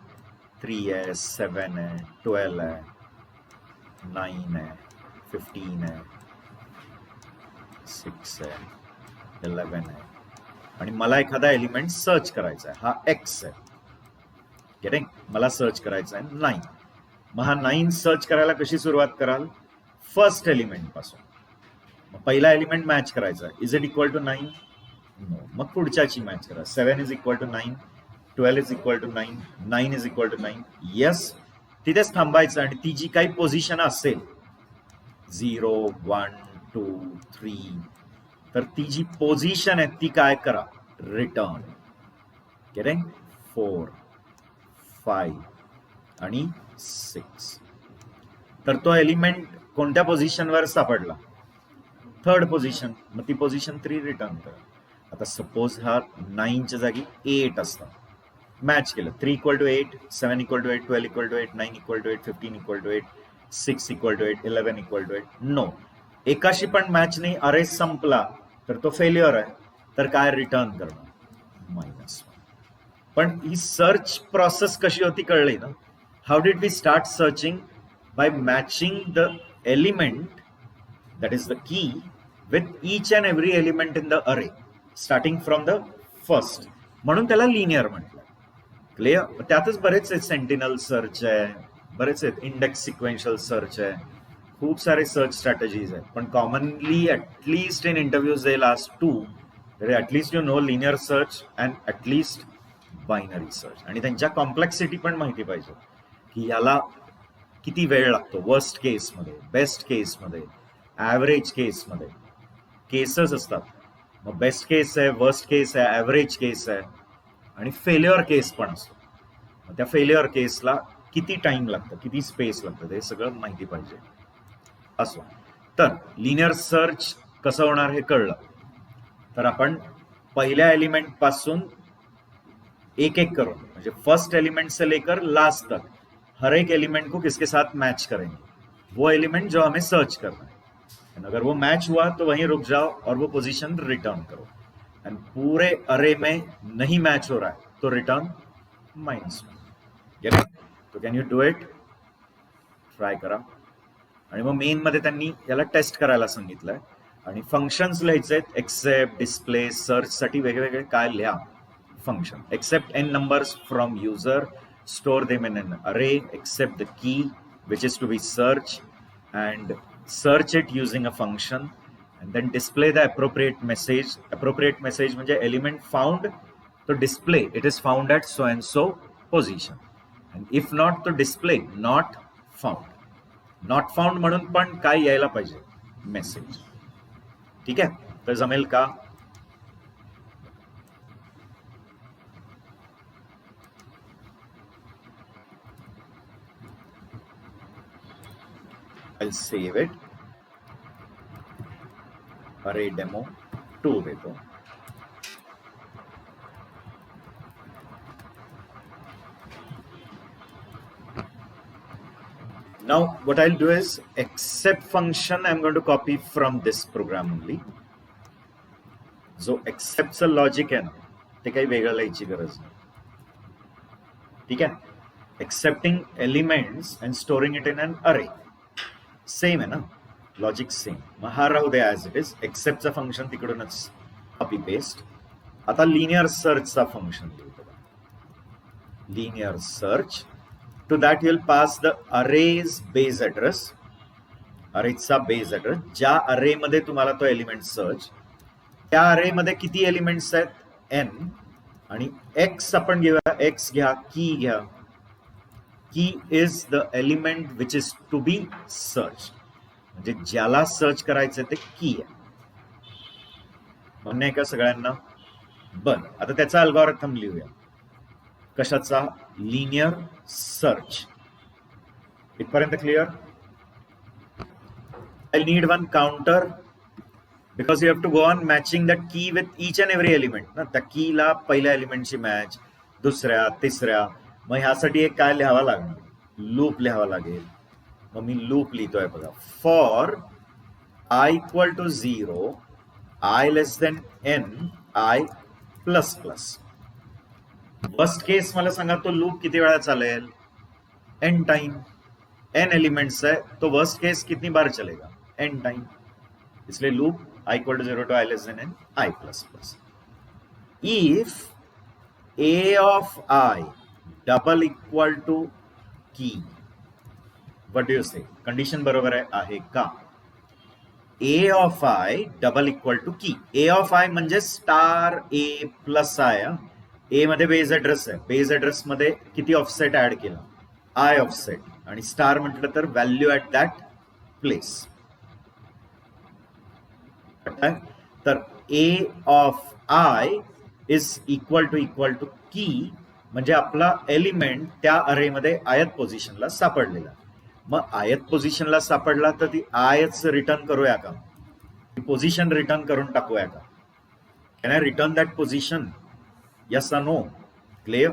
3 आहे, 7 आहे, 12 आहे, 9 आहे, 15 आहे, 6 आहे, 11 आहे, आणि मला एखादा एलिमेंट सर्च करायचा आहे. हा एक्स आहे, गेटिंग? मला सर्च करायचा आहे 9. मग हा 9 सर्च करायला कशी सुरुवात कराल? फर्स्ट एलिमेंट पासून. मग पहिला एलिमेंट मॅच करायचा. Is it equal to 9? No. मग पुढच्याची मॅच करा. 7 is equal to 9, 12 is equal to 9, 9 is equal to 9. Yes, तिथेच थांबायचं, आणि ती जी काही पोझिशन असेल 0, 1, 2, 3, तर ती जी पोझिशन आहे ती काय करा? रिटर्न. गेटिंग? 4, 5 आणि 6. तर तो एलिमेंट कोणत्या पोझिशनवर सापडला? थर्ड पोझिशन, मग ती पोझिशन 3 रिटर्न करा. आता सपोज हा 9च्या जागी 8 असता, मॅच केलं 3 equal to 8, 7 equal to 8, 12 equal to 8, 9 equal to 8, 15 equal to 8, 6 equal to 8, 11 equal to 8. No, एकाशी पण मॅच नाही, अरे संपला तर तो फेल्युअर आहे. तर काय रिटर्न करणार? -1. पण ही सर्च प्रोसेस कशी होती कळली ना? How did we start searching? By matching the element, that is the key, with each and every element in the array starting from the first. म्हणून त्याला लिनियर म्हटलं. क्लिअर? त्यातच बरेच आहेत, सेंटिनल सर्च आहे, बरेच आहेत, इंडेक्स सिक्वेन्शियल सर्च आहे, खूप सारे सर्च स्ट्रॅटेजीज आहेत. पण commonly at least in interviews they last 2, at least you know linear search and at least binary search. आणि त्यांच्या कॉम्प्लेक्सिटी पण माहिती पाहिजे की याला किती वेळ लागतो. वर्स्ट केसमध्ये, बेस्ट केसमध्ये, ॲव्हरेज केसमध्ये केसेस असतात. मग बेस्ट केस आहे, वर्स्ट केस आहे, ॲव्हरेज केस आहे आणि फेल्युअर केस पण असतो. मग त्या फेल्युअर केसला किती टाइम लागतं, किती स्पेस लागतं, हे सगळं माहिती पाहिजे. असो, तर लिनियर सर्च कसं होणार हे कळलं तर आपण पहिल्या एलिमेंट पासून एक एक करून, म्हणजे फर्स्ट एलिमेंट से लेकर लास्ट तक हर एक एलिमेंट को किसके साथ मैच करेंगे, वो एलिमेंट जो हमें सर्च करना है. अगर वो मैच हुआ तो वहीं रुक जाओ और वो पोजीशन रिटर्न करो. एंड पूरे अरे में नहीं मैच हो रहा है तो रिटर्न -1. तो can you do it? Try करा. आणि मग मेन मध्ये त्यांनी याला टेस्ट करायला सांगितलंय आणि फंक्शन्स लिहायचे आहेत. एक्सेप्ट, डिस्प्ले, सर्च साठी वेगवेगळे काय लिहा function. Accept n numbers from user, store them in an array, accept the key which is to be searched and search it using a function and then display the appropriate message. Appropriate message म्हणजे element found to display it is found at so and so position, and if not to display not found. Not found म्हणून पण काय यायला पाहिजे? Message. ठीक आहे, तर जमेल का? I'll save it. Array demo 2 देतो. Now what I'll do is accept function I'm going to copy from this program only. जो acceptचं लॉजिक आहे ना ते काही वेगळं लिहायची गरज नाही. ठीक आहे, accepting elements and storing it in an array same आहे ना, लॉजिक सेम. मग हा राहू दे ॲज इट इज. एक्सेप्टचा फंक्शन तिकडूनच कॉपी पेस्ट. आता लिनियर सर्चचा फंक्शन लिहू. Linear search, to that you'll pass the array's base address. अरेजचा बेस ॲड्रेस, ज्या अरेमध्ये तुम्हाला तो एलिमेंट सर्च, त्या अरेमध्ये किती एलिमेंट्स आहेत? n. आणि x आपण घेऊया, x घ्या, की घ्या. Key is the element which is to be search, म्हणजे ज्याला सर्च करायचं ते की आहे. म्हणणे का सगळ्यांना? बर, आता त्याचा अल्गोरिथम लिहूया. कशाचा? Linear search. इथपर्यंत clear? I need one counter because you have to go on matching that key with each and every element ना. त्या कीला पहिल्या एलिमेंटची मॅच, दुसऱ्या, तिसऱ्या. मग ह्यासाठी एक काय लिहावा लागणार? लूप लिहावा लागेल. मग मी लूप लिहितोय बघा. For i equal to 0, i less than n, i plus plus. First case मला सांगा तो लूप किती वेळा चालेल? n time. n एलिमेंट्स है तो वर्स्ट केस कितनी बार चलेगा? n time. इसलिए loop i equal to 0 to i less than n, i plus plus. If a of i double equal to key, what do you say? Condition बरोबर आहे का? a of i double equal to key. a of i म्हणजे star a plus i. a मध्ये base address आहे, base address मध्ये किती offset add केला? i offset. आणि स्टार म्हटलं तर व्हॅल्यू ऍट दॅट प्लेस. तर a of i is equal to key, म्हणजे आपला एलिमेंट त्या अरेमध्ये आयत पोझिशनला सापडलेला. मग आयत पोझिशनला सापडला तर ती आयच रिटर्न करूया का? पोझिशन रिटर्न करून टाकूया का? Can I return that position? Yes or no? Clear?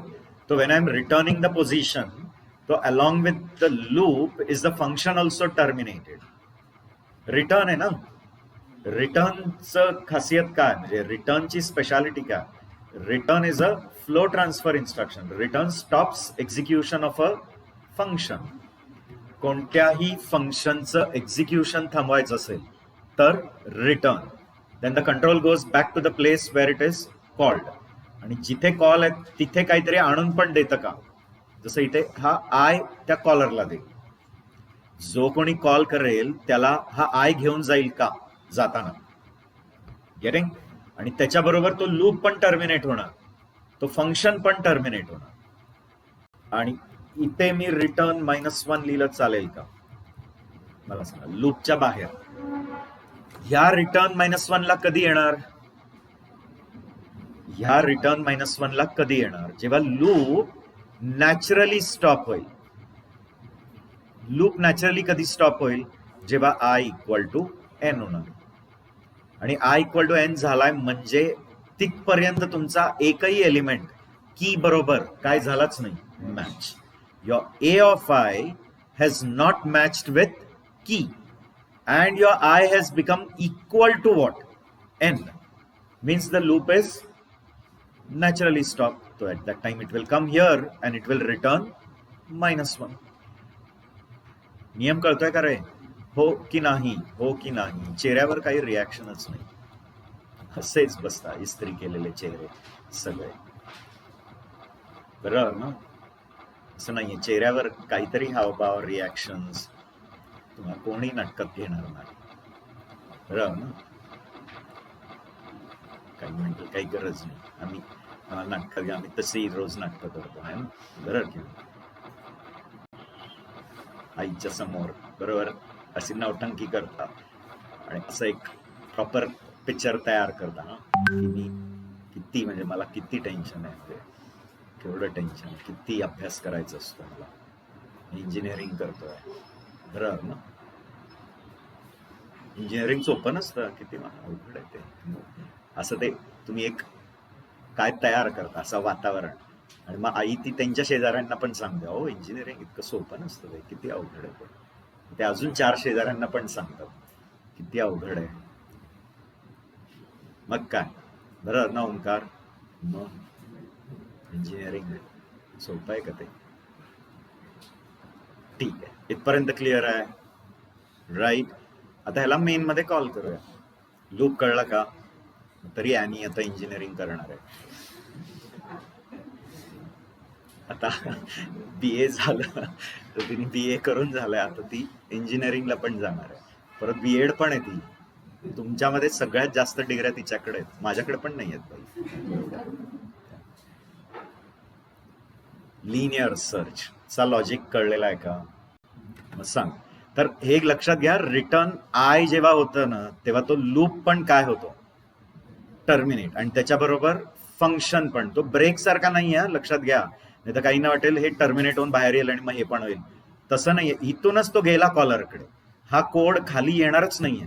So when I'm returning the position, so along with the loop is the function also terminated. Return आहे ना, रिटर्नचं खासियत काय, म्हणजे रिटर्नची स्पेशालिटी काय? Return is a flow transfer instruction. Return stops execution of a function. कोणत्याही फंक्शनचं एक्झिक्युशन थांबवायचं असेल तर return, then the control goes back to the place where it is called. आणि जिथे कॉल आहे तिथे काहीतरी आणून पण देतं का? जसं इथे हा आय त्या कॉलरला दे, जो कोणी कॉल करेल त्याला हा आय घेऊन जाईल का जाताना? गेटिंग? आणि त्याच्याबरोबर तो लूप पण टर्मिनेट होणार, तो फंक्शन पण टर्मिनेट होणार. आणि इथे मी रिटर्न -1 लिहिलं चालेल का? मला सांगा, लूपच्या बाहेर ह्या रिटर्न -1 ला कधी येणार? ह्या रिटर्न -1 ला कधी येणार? जेव्हा लूप नॅचरली स्टॉप होईल. लूप नॅचरली कधी स्टॉप होईल? जेव्हा i = n होणार. आणि i = n झालाय म्हणजे तिथपर्यंत तुमचा एकही एलिमेंट की बरोबर काय झालाच नाही, match. Your a of I has not matched with key and your I has become equal to what? N. Means the loop is naturally stopped. So at that time it will come here and it will return -1. नियम कळतोय का रे? हो की नाही? हो की नाही? चेहऱ्यावर काही रिॲक्शनच नाही, असेच बसता इस्त्री केलेले चेहरे सगळे. बरोबर ना? असं नाहीये, चेहऱ्यावर काहीतरी हावभाव, रिॲक्शन्स तुम्हाला कोणी नाटकात घेणार नाही. बरोबर ना? काही म्हणतो काही गरज नाही, आम्ही नाटकात आम्ही तसेही रोज नाटकं करतो आहे ना, बरोबर की? आईच्या समोर बरोबर अशी नौटंकी करता आणि असं एक प्रॉपर पिक्चर तयार करता ना, की मी किती, म्हणजे मला किती टेन्शन आहे, केवढं टेन्शन, किती अभ्यास करायचा असतो मला, इंजिनिअरिंग करतोय. बरोबर ना? इंजिनिअरिंग सोपं नसतं, किती अवघड आहे ते. असं ते तुम्ही एक काय तयार करता, असं वातावरण. आणि मग आई ती त्यांच्या शेजाऱ्यांना पण सांगते, हो इंजिनिअरिंग इतकं सोपं नसतं, किती अवघड आहे. ते अजून 4 शेजाऱ्यांना पण सांगतात किती अवघड आहे. मग काय, बरोबर ना ओंकार? मग इंजिनिअरिंग सोपं आहे का ते? ठीक आहे, इथपर्यंत क्लिअर आहे, राईट? आता ह्याला मेन मध्ये कॉल करूया. लूप कळला का? तरी ॲनी आता इंजिनिअरिंग करणार आहे. आता BA झालं तर तिने BA करून झालंय, आता ती इंजिनिअरिंगला पण जाणार आहे. परत BEd पण आहे ती. तुमच्यामध्ये सगळ्यात जास्त डिग्र्या तिच्याकडे आहेत, माझ्याकडे पण नाही आहेत बाई. लिनियर सर्च चा लॉजिक कळलेला आहे का? मग सांग. तर हे लक्षात घ्या, रिटर्न आय जेव्हा होतं ना, तेव्हा तो लूप पण काय होतो? टर्मिनेट. आणि त्याच्याबरोबर फंक्शन पण. तो ब्रेक सारखा नाही आहे, लक्षात घ्या. नाही तर काहींना वाटेल हे टर्मिनेट होऊन बाहेर येईल आणि मग हे पण होईल. तसं नाहीये, इथूनच तो गेला कॉलरकडे, हा कोड खाली येणारच नाहीये.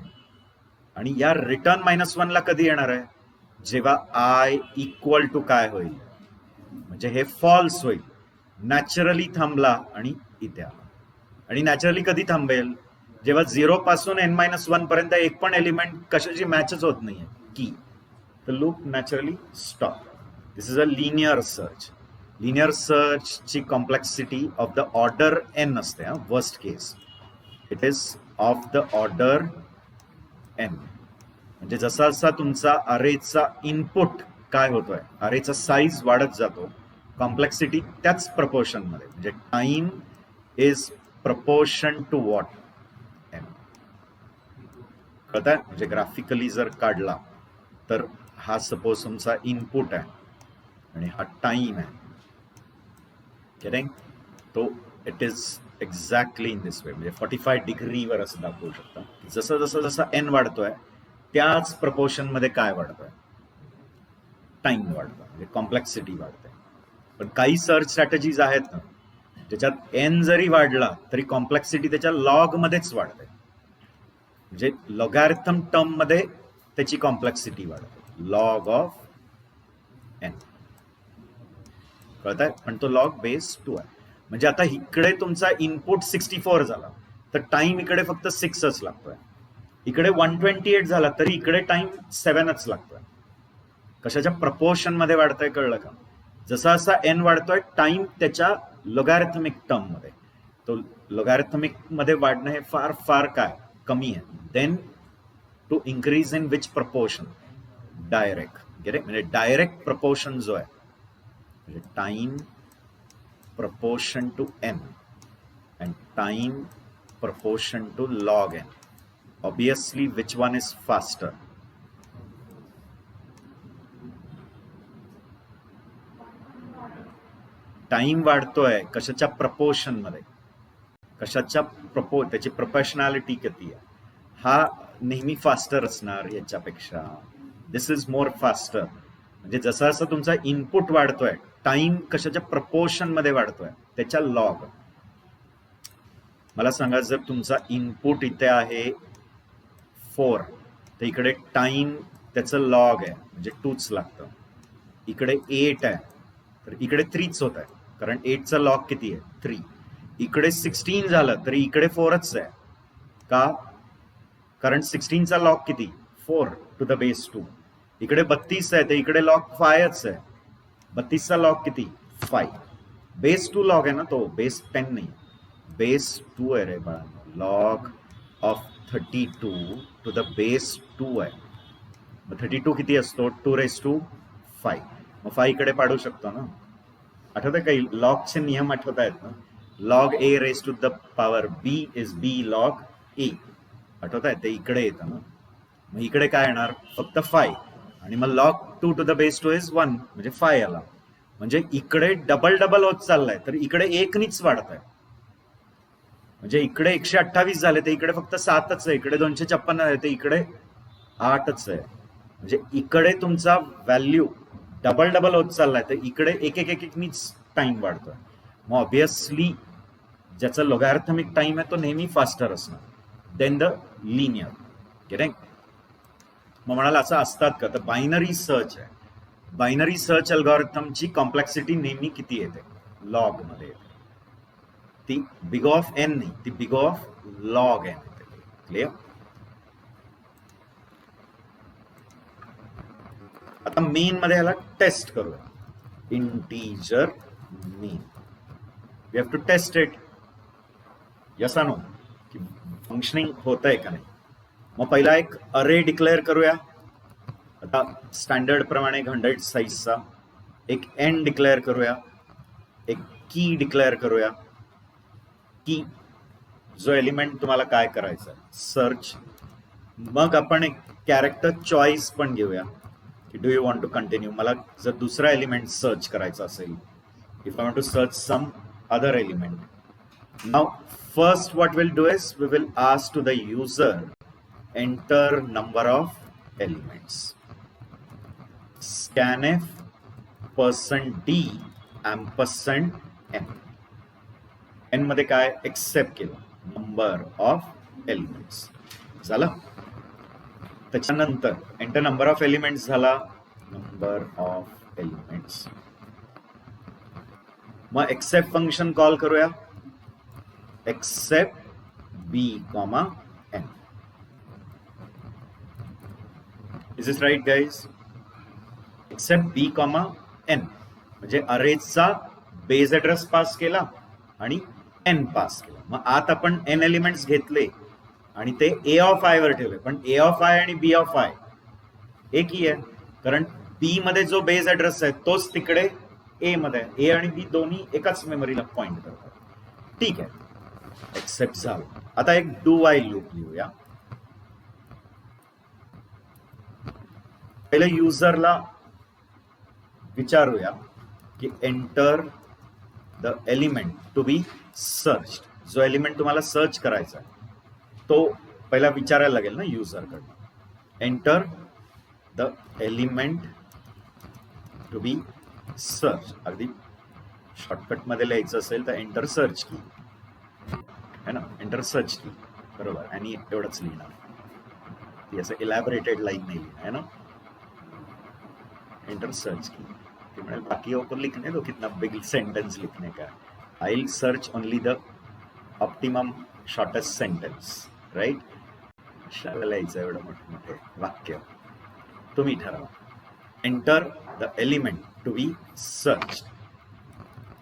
आणि या रिटर्न -1 ला कधी येणार आहे? जेव्हा i = काय होईल, म्हणजे हे फॉल्स होईल. नॅचरली थांबला आणि इथे आला. आणि नॅचरली कधी थांबेल? जेव्हा 0 पासून n-1 पर्यंत एक पण एलिमेंट कशाची मॅचच होत नाहीये की, the loop naturally stop. This is a linear search. Linear search ची complexity of the order n असते. Worst case it is of the order n. म्हणजे जसा जसा तुमचा अरेचा इनपुट काय होतोय, अरेचा साईज वाढत जातो, कॉम्प्लेक्सिटी त्याच प्रपोर्शन मध्ये, म्हणजे time is proportion to what? n. कळतंय? म्हणजे ग्राफिकली जर काढला तर हा सपोज तुमचा इनपुट आहे आणि हा टाइम आहे. गेटिंग? तो it is exactly in this way. म्हणजे 45 डिग्रीवर असं दाखवू शकता. जसं जसं जसं n वाढतोय त्याच प्रपोर्शन मध्ये काय वाढतोय? टाइम वाढतोय, म्हणजे कॉम्प्लेक्सिटी वाढते. पण काही सर्च स्ट्रॅटेजीज आहेत ना ज्याच्यात n जरी वाढला तरी कॉम्प्लेक्सिटी त्याच्या लॉग मध्येच वाढते. म्हणजे लॉगॅरिथम टर्म मध्ये त्याची कॉम्प्लेक्सिटी वाढते, लॉग ऑफ एन. कळत आहे? पण तो लॉग बेस 2 आहे. म्हणजे आता इकडे तुमचा इनपुट 64 झाला तर टाइम इकडे फक्त 6च लागतोय. इकडे 128 झाला तरी इकडे टाइम 7च लागतोय. कशाच्या प्रपोर्शन मध्ये वाढतंय कळलं का? जसा जसा एन वाढतोय टाइम त्याच्या लॉगॅरिथमिक टर्म मध्ये, तो लॉगॅरिथमिक मध्ये वाढणं हे फार फार काय कमी आहे. Then to increase in which proportion? Direct. म्हणजे डायरेक्ट प्रपोर्शन जो आहे म्हणजे time proportion to n and time proportion to log n. Obviously, which one is faster? Time वाढतोय कशाच्या प्रपोर्शन मध्ये, कशाच्या त्याची प्रोपोर्शनॅलिटी किती आहे, हा नेहमी फास्टर असणार याच्यापेक्षा. दिस इज मोर फास्टर. म्हणजे जसं जसं तुमचा इनपुट वाढतोय टाइम कशाच्या प्रपोर्शन मध्ये वाढतोय त्याच्या लॉग. मला सांगा, जर तुमचा इनपुट इथे आहे 4 तर इकडे टाइम त्याचं लॉग आहे म्हणजे 2च लागतं. इकडे 8 आहे तर इकडे 3च होत आहे कारण 8चा लॉग किती आहे 3. इकडे 16 झालं तरी इकडे 4च आहे का? कारण 16चा लॉग किती 4 टू द बेस 2. इकडे 32 आहे तर इकडे लॉग 5च आहे. 32चा लॉग किती 5. बेस 2 लॉग आहे ना, तो बेस 10 नाही, बेस 2 आहे रे बाळा. Log of 32 to the base 2 आहे. मग 32 किती असतो 2⁵. मग 5 इकडे पाडू शकतो ना. आठवत आहे काही लॉगचे नियम आठवत आहेत ना? Log a raised to the power b is b log a. आठवत आहे ते इकडे येतं ना. मग इकडे काय येणार फक्त 5 आणि मग log 2 to the base 2 is 1 म्हणजे 5 आला. म्हणजे इकडे डबल डबल होत चाललाय तर इकडे 1नीच वाढत आहे. म्हणजे इकडे 128 झाले तर इकडे फक्त 7च आहे. इकडे 256 आहे तर इकडे 8च आहे. म्हणजे इकडे तुमचा व्हॅल्यू डबल डबल होत चाललाय तर इकडे एक नीच टाइम वाढतोय. मग ऑब्विसली ज्याचा लॉगॅरिथमिक टाइम आहे तो नेहमी फास्टर असणार देन द लिनियर. करेक्ट? मग म्हणाला असं असतात का? तर बायनरी सर्च आहे. बायनरी सर्च अल्गोरिथमची कॉम्प्लेक्सिटी नेहमी किती येते लॉग मध्ये येते. ती बिग ऑफ एन नाही, ती बिग ऑफ लॉग एन येते. क्लिअर? आता मेन मध्ये ह्याला टेस्ट करूया. Integer main, we have to test it. Yes no की फंक्शनिंग होत आहे का नाही. मग पहिला एक अरे डिक्लेअर करूया. आता स्टँडर्ड प्रमाणे 100 साईजचा एक एन डिक्लेअर करूया. एक की डिक्लेअर करूया. की जो एलिमेंट तुम्हाला काय करायचा सर्च. मग आपण एक कॅरेक्टर चॉईस पण घेऊया की do you want to continue. मला जर दुसरा एलिमेंट सर्च करायचा असेल, if I want to search some other element. Now first what will do is we will ask to the user enter number of elements. scanf %d %n. n मध्ये काय accept केलं number of elements झालं. त्याच्यानंतर enter number of elements झाला number of elements. मग accept function call करूया. Accept b, n. Is it right guys? Accept b, n म्हणजे अरेजचा base address pass केला आणि n पास केला. मग आत आपण n एलिमेंट्स घेतले आणि ते a ऑफ i वर ठेवले. पण a ऑफ i आणि b ऑफ i एक ही आहे कारण b मध्ये जो बेस ऍड्रेस आहे तोच तिकडे a मध्ये आहे. a आणि b दोन्ही एकाच मेमरीला पॉइंट करतात. ठीक आहे, एक्सेप्ट झालं. आता एक डू व्हाईल लूप लिहूया. पहिले युजरला विचारूया की enter the element to be search. जो एलिमेंट तुम्हाला सर्च करायचा आहे तो पहिला विचारायला लागेल ना युजरकडनं. Enter the element to be search. अगदी शॉर्टकट मध्ये लिहायचं असेल तर एंटर सर्च की है ना, एंटर सर्च की बरोबर. आणि एवढंच लिहिणार. ये ऐसे इलैबोरेटेड लाइन नहीं लिखा है ना, एंटर सर्च की बाकियों को लिखने दो, कितना बिग सेंटेंस लिखने का। I will search only the optimum shortest sentence, right? शाळेला लिहायचं एवढं मोठे मोठे वाक्य तुम्ही ठरवा. Enter the element to be search.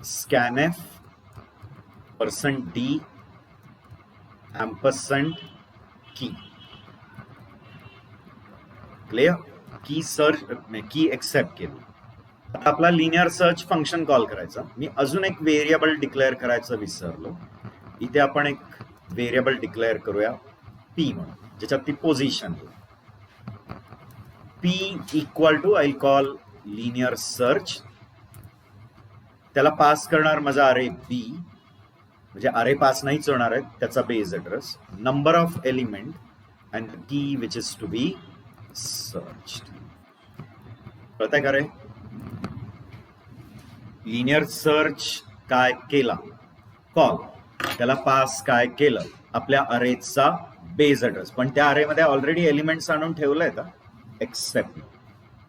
Scanf %d ampersand key. Clear? Key search key accept केली. आता आपला लिनियर सर्च फंक्शन कॉल करायचा. मी अजून एक व्हेरिएबल डिक्लेअर करायचं विसरलो. इथे आपण एक व्हेरिएबल डिक्लेअर करूया पी म्हणून, ज्याच्यात ती position p equal to i call linear search. त्याला पास करणार माझा अरे बी, म्हणजे अरे पास नाहीच होणार आहे, त्याचा base address, number of element and key which is to be search. कळतंय का रे? लिनियर सर्च काय केला कॉल, त्याला पास काय केलं आपल्या अरेचा बेस ऍड्रेस, पण त्या अरेमध्ये ऑलरेडी एलिमेंट्स आणून ठेवलंय का एक्सेप्ट.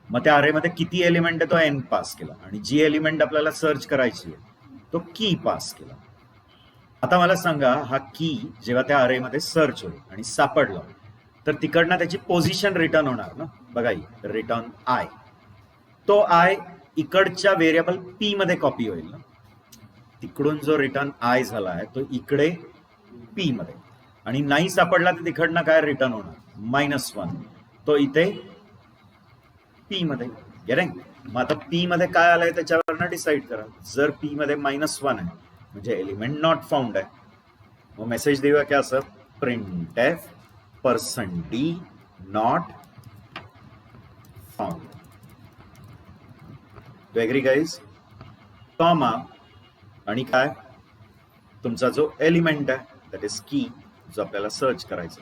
मग त्या अरेमध्ये किती एलिमेंट आहे तो एन पास केला, आणि जी एलिमेंट आपल्याला सर्च करायची आहे तो की पास केला. आता मला सांगा, हा की जेव्हा त्या अरेमध्ये सर्च होईल आणि सापडला तर तिकडनं त्याची पोझिशन रिटर्न होणार ना. बघा, रिटर्न आय. तो आय इकडच्या व्हेरिएबल पी मध्ये कॉपी होईल ना. तिकडून जो रिटर्न आय झाला आहे तो इकडे पी मध्ये, आणि नाही सापडला तर तिकडनं काय रिटर्न होणार -1. तो इथे पी मध्ये. गेटिंग? मग आता पी मध्ये काय आलंय त्याच्यावरनं डिसाईड करा. जर पी मध्ये -1 आहे म्हणजे एलिमेंट नॉट फाउंड आहे. मग मेसेज देऊया की असं, printf %d not found. To agree guys? Comma आणि काय तुमचा जो एलिमेंट आहे दॅट इज की, जो आपल्याला सर्च करायचा.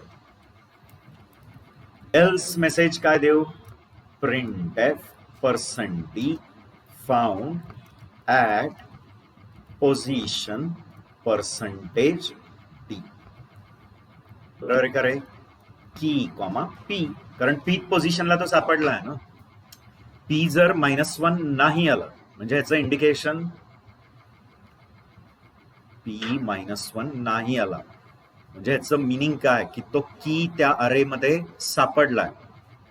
एल्स मेसेज काय देऊ? printf %d found at position %d. बरोबर का रे? की कॉमा पी, कारण पी पोझिशनला तो सापडला आहे ना. पी जर -1 नाही आला म्हणजे याचं इंडिकेशन पी -1 नाही आला म्हणजे याचं मिनिंग काय की तो की त्या अरेमध्ये सापडलाय,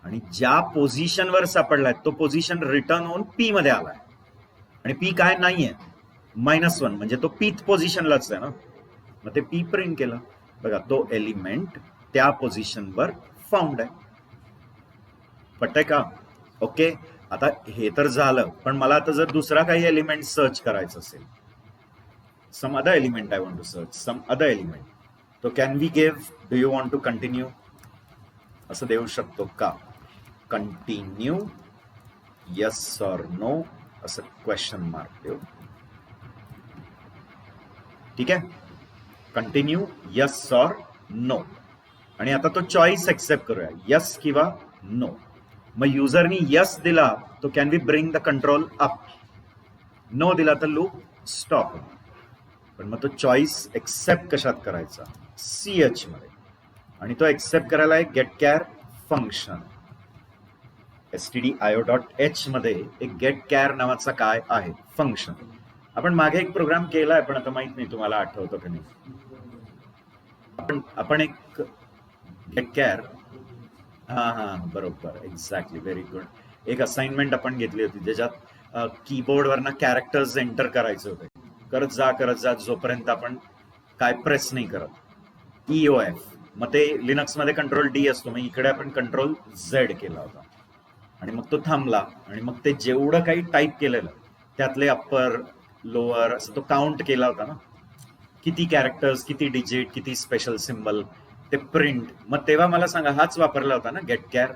आणि ज्या पोझिशनवर सापडलाय तो पोझिशन रिटर्न होऊन पी मध्ये आलाय, आणि पी काय नाहीये -1 म्हणजे तो पीथ पोझिशनलाच आहे ना. मग ते पी प्रिंट केलं. बघा, तो एलिमेंट त्या पोझिशनवर फाउंड आहे. पटतंय का? ओके. आता हे तर झालं, पण मला आता जर दुसरा काही एलिमेंट सर्च करायचं असेल, some other element I want to search, some other element, तो can we give do you want to continue असं देऊ शकतो का? कंटिन्यू येस ऑर नो असं क्वेश्चन मार्क देऊ. ठीक आहे? Continue yes or no. आणि आता तो चॉईस एक्सेप्ट करूया, येस किंवा नो. मग युजरनी यस दिला तो can we bring the control up, no दिला तर लूप स्टॉप. पण मग तो चॉईस एक्सेप्ट कशात करायचा? CH मध्ये. आणि तो एक्सेप्ट करायला एक गेटकॅर फंक्शन stdio.h मध्ये एक गेटकॅर नावाचा काय आहे फंक्शन. आपण मागे एक प्रोग्राम केलाय, पण आता माहित नाही तुम्हाला आठवतं का नाही. आपण एक गेटकॅर, हा बरोबर, एक्झॅक्टली, व्हेरी गुड. एक असाइनमेंट आपण घेतली होती ज्याच्यात कीबोर्डवरनं कॅरेक्टर्स एंटर करायचे होते. करत जा जोपर्यंत आपण काय प्रेस नाही करत. EOF. मग ते लिनक्समध्ये कंट्रोल-D असतो, मग इकडे आपण कंट्रोल-Z केला होता, आणि मग तो थांबला, आणि मग ते जेवढं काही टाईप केलेलं त्यातले अप्पर लोअर असं तो काउंट केला होता ना, किती कॅरेक्टर्स, किती डिजिट, किती स्पेशल सिम्बल, ते प्रिंट. मग तेव्हा मला सांगा, हाच वापरला होता ना गेटकॅर,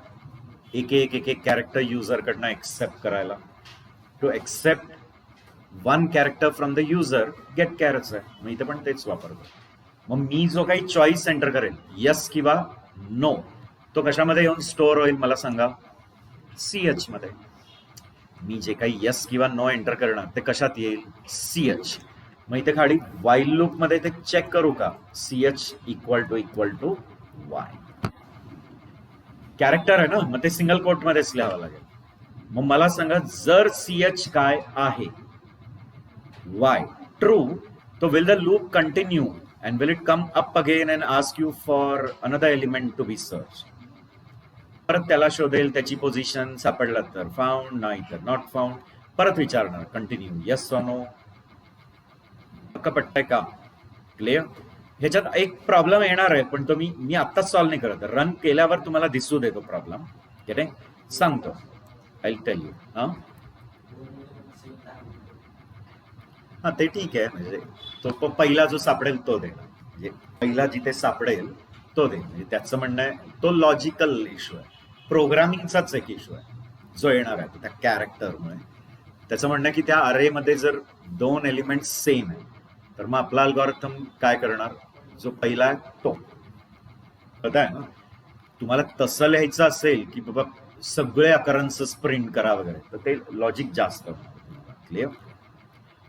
एक कॅरेक्टर युजरकडनं एक्सेप्ट करायला. To accept one character from the user गेटकॅरच आहे. मग इथे पण तेच वापरतो. मग मी जो काही चॉईस एंटर करेल, येस किंवा नो, तो कशामध्ये येऊन स्टोअर होईल मला सांगा? CH मध्ये. मी जे काही येस किंवा नो एंटर करणार ते कशात येईल? CH. मग इथे खाली वाईल लूप मध्ये ते चेक करू का? CH == Y. कॅरेक्टर आहे ना, मग ते सिंगल कोट मध्येच लिहावं लागेल. मग मला सांगा, जर CH काय आहे, Y true, so will the loop continue and will it come up again and ask you for another element to be searched? परत त्याला शोधेल, त्याची पोझिशन सापडला तर फाउंड, नाही तर नॉट फाउंड, परत विचारणार कंटिन्यू, येस ऑर नो. पक्का पटतंय का? क्लिअर? ह्याच्यात एक प्रॉब्लेम येणार आहे, पण तो मी आत्ताच सॉल्व्ह नाही करत, रन केल्यावर तुम्हाला दिसू देतो प्रॉब्लेम. ठीक सांगतो, आय टेल यू. हा ते ठीक आहे, म्हणजे तो पहिला जो सापडेल तो दे, म्हणजे पहिला जिथे सापडेल तो दे. म्हणजे त्याचं म्हणणं आहे तो लॉजिकल इश्यू आहे, प्रोग्रामिंगचाच एक इश्यू आहे जो येणार आहे त्या कॅरेक्टरमुळे. त्याचं म्हणणं आहे की त्या अरेमध्ये जर 2 एलिमेंट सेम आहे तर मग आपला अल्गोरिथम काय करणार, जो पहिला आहे तो. पता आहे ना, तुम्हाला तसं लिहायचं असेल की बाबा सगळे अकरन्सेस प्रिंट करा वगैरे, तर ते लॉजिक जास्त होणार. क्लिअर?